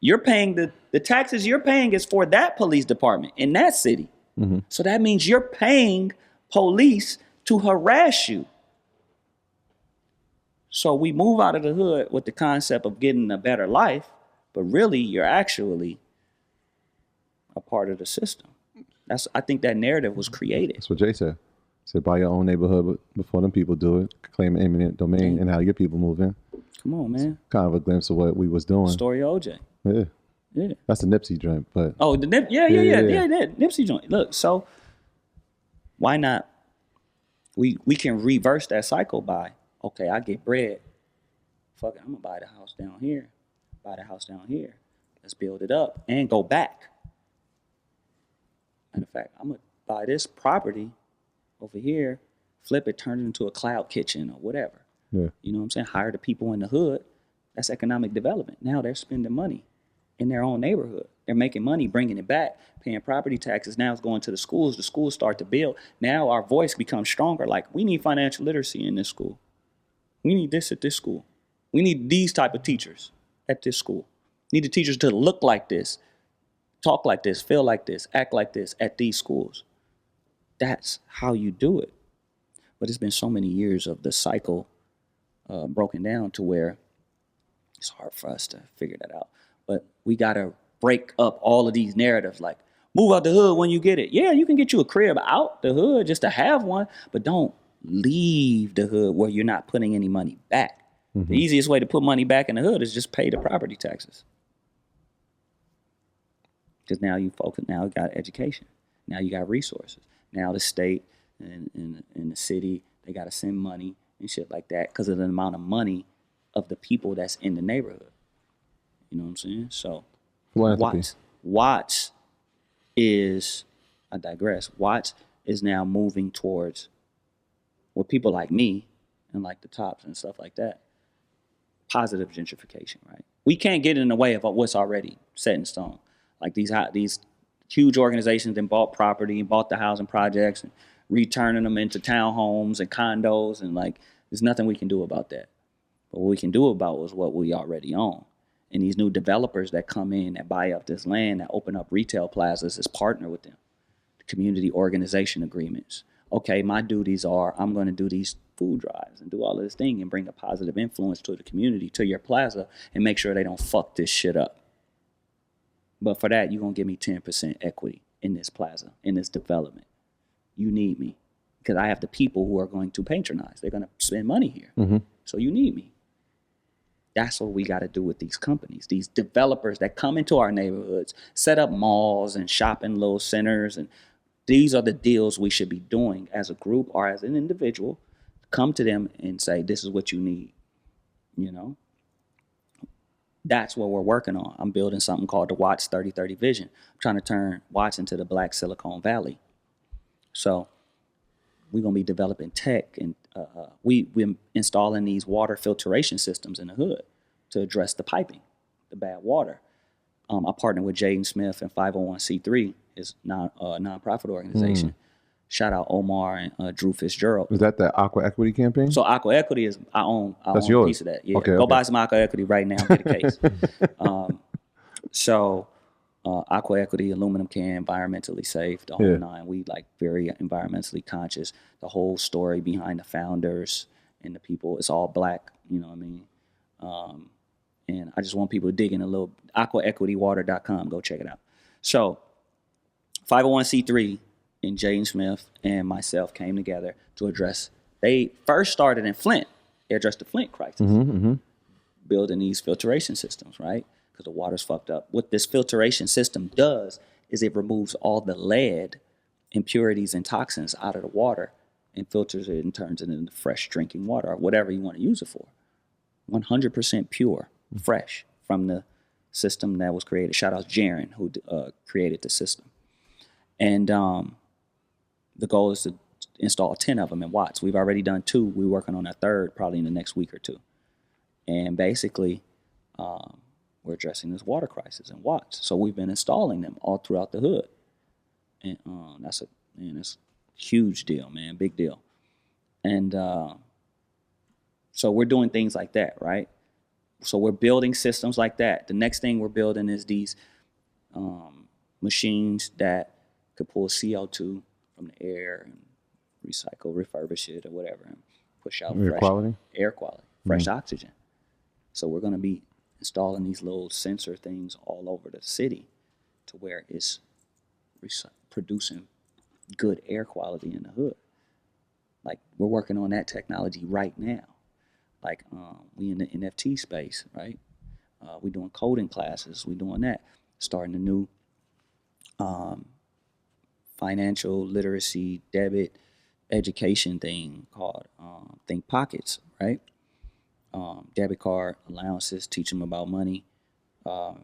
You're paying the taxes you're paying is for that police department in that city. So that means you're paying police to harass you. So we move out of the hood with the concept of getting a better life, but really you're actually a part of the system. I think that narrative was created. That's what Jay said. He said, buy your own neighborhood before them people do it. Claim eminent domain and how your people move in. Come on, man. Kind of a glimpse of what we was doing. Story of OJ. Yeah. Yeah. That's the Nipsey joint, but Yeah, Nipsey joint. Look, so why not? We can reverse that cycle by, okay, I get bread. Fuck it, I'm gonna buy the house down here. Buy the house down here. Let's build it up and go back. Matter of fact, I'm gonna buy this property over here, flip it, turn it into a cloud kitchen or whatever. yeah. You know what I'm saying? Hire the people in the hood. That's economic development. Now they're spending money in their own neighborhood. They're making money, bringing it back, paying property taxes. Now it's going to the schools. The schools start to build. Now our voice becomes stronger. Like, we need financial literacy in this school. We need this at this school. We need these type of teachers at this school. We need the teachers to look like this, talk like this, feel like this, act like this at these schools. That's how you do it. But it's been so many years of the cycle broken down to where it's hard for us to figure that out. But we got to break up all of these narratives, like, move out the hood when you get it. Yeah, you can get you a crib out the hood just to have one, but don't leave the hood where you're not putting any money back. The easiest way to put money back in the hood is just pay the property taxes. Because now you got education. Now you got resources. Now the state and the city, they got to send money and shit like that because of the amount of money of the people that's in the neighborhood. You know what I'm saying? So Watts is, I digress, Watts is now moving towards what people like me and like the tops and stuff like that, positive gentrification, right? We can't get in the way of what's already set in stone. Like these huge organizations that bought property and bought the housing projects and returning them into townhomes and condos, and like there's nothing we can do about that. But what we can do about is what we already own. And these new developers that come in that buy up this land, that open up retail plazas, is partner with them. The community organization agreements. Okay, my duties are I'm going to do these food drives and do all of this thing and bring a positive influence to the community, to your plaza, and make sure they don't fuck this shit up. But for that, you're going to give me 10% equity in this plaza, in this development. You need me because I have the people who are going to patronize. They're going to spend money here. So you need me. That's what we got to do with these companies, these developers that come into our neighborhoods, set up malls and shopping little centers. And these are the deals we should be doing as a group or as an individual. Come to them and say, this is what you need. You know, that's what we're working on. I'm building something called the Watts 3030 vision. I'm trying to turn Watts into the Black Silicon Valley. So we're going to be developing tech, and we're installing these water filtration systems in the hood to address the piping, the bad water. I partnered with Jaden Smith and 501c3, his nonprofit organization. Shout out Omar and Drew Fitzgerald. Is that the Aqua Equity campaign? So Aqua Equity is I own a piece of that. Yeah, Okay, go buy some Aqua Equity right now. Get a case. Aqua Equity, aluminum can, environmentally safe, the whole nine. We like very environmentally conscious. The whole story behind the founders and the people, it's all Black. You know what I mean? And I just want people to dig in a little. AquaEquityWater.com. Go check it out. So 501c3 and Jaden Smith and myself came together to address. They first started in Flint. They addressed the Flint crisis, building these filtration systems, right? Because the water's fucked up. What this filtration system does is it removes all the lead, impurities, and toxins out of the water and filters it and turns it into fresh drinking water or whatever you want to use it for. 100% pure, fresh from the system that was created. Shout out Jaron, who created the system. And the goal is to install 10 of them in Watts. We've already done 2. We're working on a 3rd probably in the next week or 2. And basically, we're addressing this water crisis in Watts. So we've been installing them all throughout the hood. And that's a huge deal, man, big deal. And so we're doing things like that, right? So we're building systems like that. The next thing we're building is these machines that could pull CO2 from the air and recycle, refurbish it or whatever, and push out Air quality, fresh oxygen. So we're going to be installing these little sensor things all over the city to where it's producing good air quality in the hood. Like, we're working on that technology right now. Like, we in the NFT space, right? We doing coding classes. We doing that. Starting a new financial literacy debit education thing called Thinkwatts, right? Debit card allowances, teach them about money. You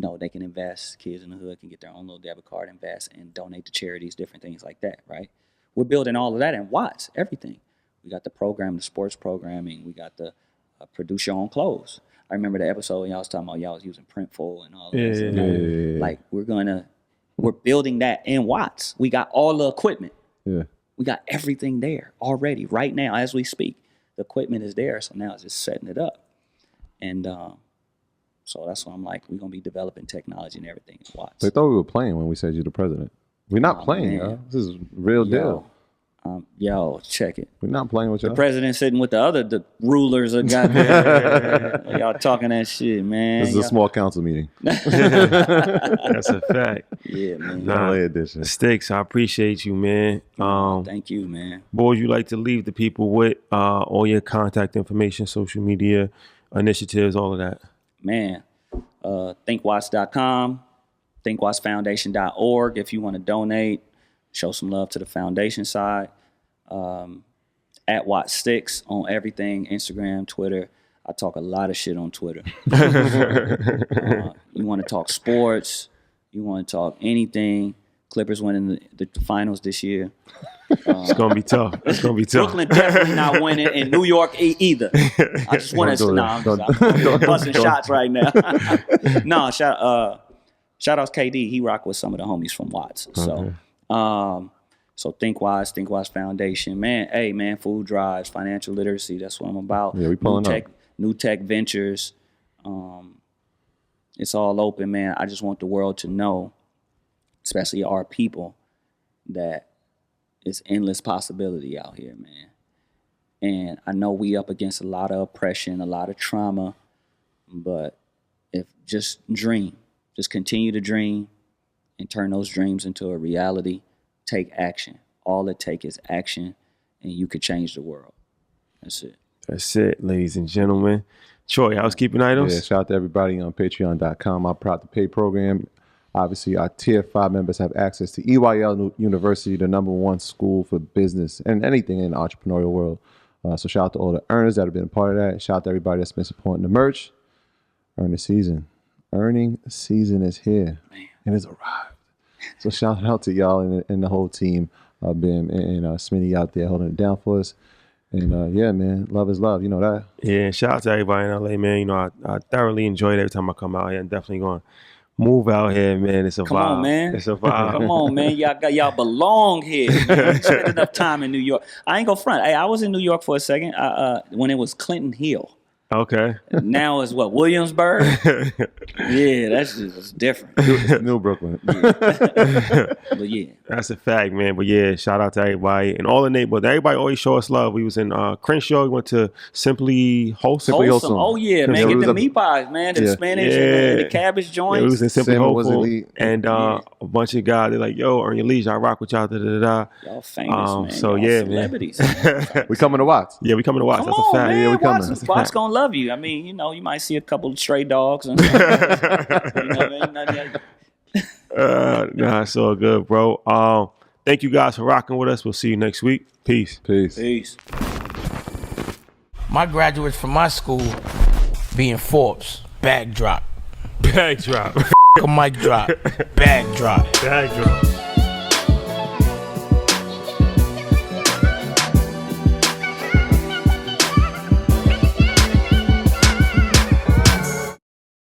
know, they can invest. Kids in the hood can get their own little debit card, invest, and donate to charities, different things like that, right? We're building all of that in Watts, everything. We got the program, the sports programming. We got the produce your own clothes. I remember the episode y'all was talking about y'all was using Printful and all of that. Like, we're building that in Watts. We got all the equipment. Yeah. We got everything there already, right now, as we speak. The equipment is there, so now it's just setting it up. And so that's why I'm like, we're going to be developing technology and everything in Watts. They thought we were playing when we said you're the president. We're not playing, y'all. This is real deal. Yo, check it. We're not playing with y'all. The president sitting with the rulers of goddamn. Y'all talking that shit, man. This is a small council meeting. That's a fact. Yeah, man. LA edition. Stix, I appreciate you, man. Thank you, man. What would you like to leave the people with? All your contact information, social media, initiatives, all of that. Man, thinkwatts.com, thinkwattsfoundation.org if you want to donate. Show some love to the foundation side. At Watts Stix on everything, Instagram, Twitter. I talk a lot of shit on Twitter. You want to talk sports, you want to talk anything. Clippers winning the finals this year. It's going to be tough. It's going to be tough. Brooklyn definitely not winning, and New York either. I just want to, I'm busting shots right now. No, shout outs KD. He rock with some of the homies from Watts. So, so Thinkwatts, Thinkwatts Foundation, man. Hey, man, food drives, financial literacy. That's what I'm about. Yeah, we pulling up. New tech ventures. It's all open, man. I just want the world to know, especially our people, that it's endless possibility out here, man. And I know we up against a lot of oppression, a lot of trauma, but if just dream, just continue to dream and turn those dreams into a reality, take action. All it takes is action, and you could change the world. That's it. That's it, ladies and gentlemen. Troy, housekeeping items? Yeah, shout out to everybody on patreon.com. Our Proud to Pay program. Obviously, our Tier 5 members have access to EYL University, the #1 school for business and anything in the entrepreneurial world. So shout out to all the earners that have been a part of that. Shout out to everybody that's been supporting the merch. Earning season is here. Man. And it's arrived. So shout out to y'all and the whole team, Bim and Smitty out there holding it down for us. And yeah, man, love is love. You know that. Yeah, shout out to everybody in LA, man. You know, I thoroughly enjoy it every time I come out here. I'm definitely going to move out here, man. It's a Come vibe. on, man. It's a vibe. Come on, man. Y'all belong here. You spend enough time in New York. I ain't gonna front. Hey, I was in New York for a second when it was Clinton Hill. Okay. Now it's what, Williamsburg? Yeah, that's just different. New Brooklyn. But yeah. That's a fact, man. But yeah, shout out to everybody and all the neighborhood. Everybody always show us love. We was in Crenshaw. We went to Simply Wholesome. Oh yeah, man. Get the meat pies, man. The spinach and the cabbage joints. Yeah, we was in Simply Sam was Wholesome. elite. And a bunch of guys, they're like, yo, earn your leisure. I rock with y'all. Y'all famous, man. So y'all yeah, celebrities. We coming to Watts. Yeah, we coming to watch. Come That's on, a fact. man. Yeah, we coming. Watts gonna love you. I mean, you know, you might see a couple of stray dogs. And, you know what I mean? Nah, it's all good, bro. Thank you guys for rocking with us. We'll see you next week. Peace. Peace. My graduates from my school being Forbes, bag drop. Bag drop. A mic drop, bag drop. Bag drop.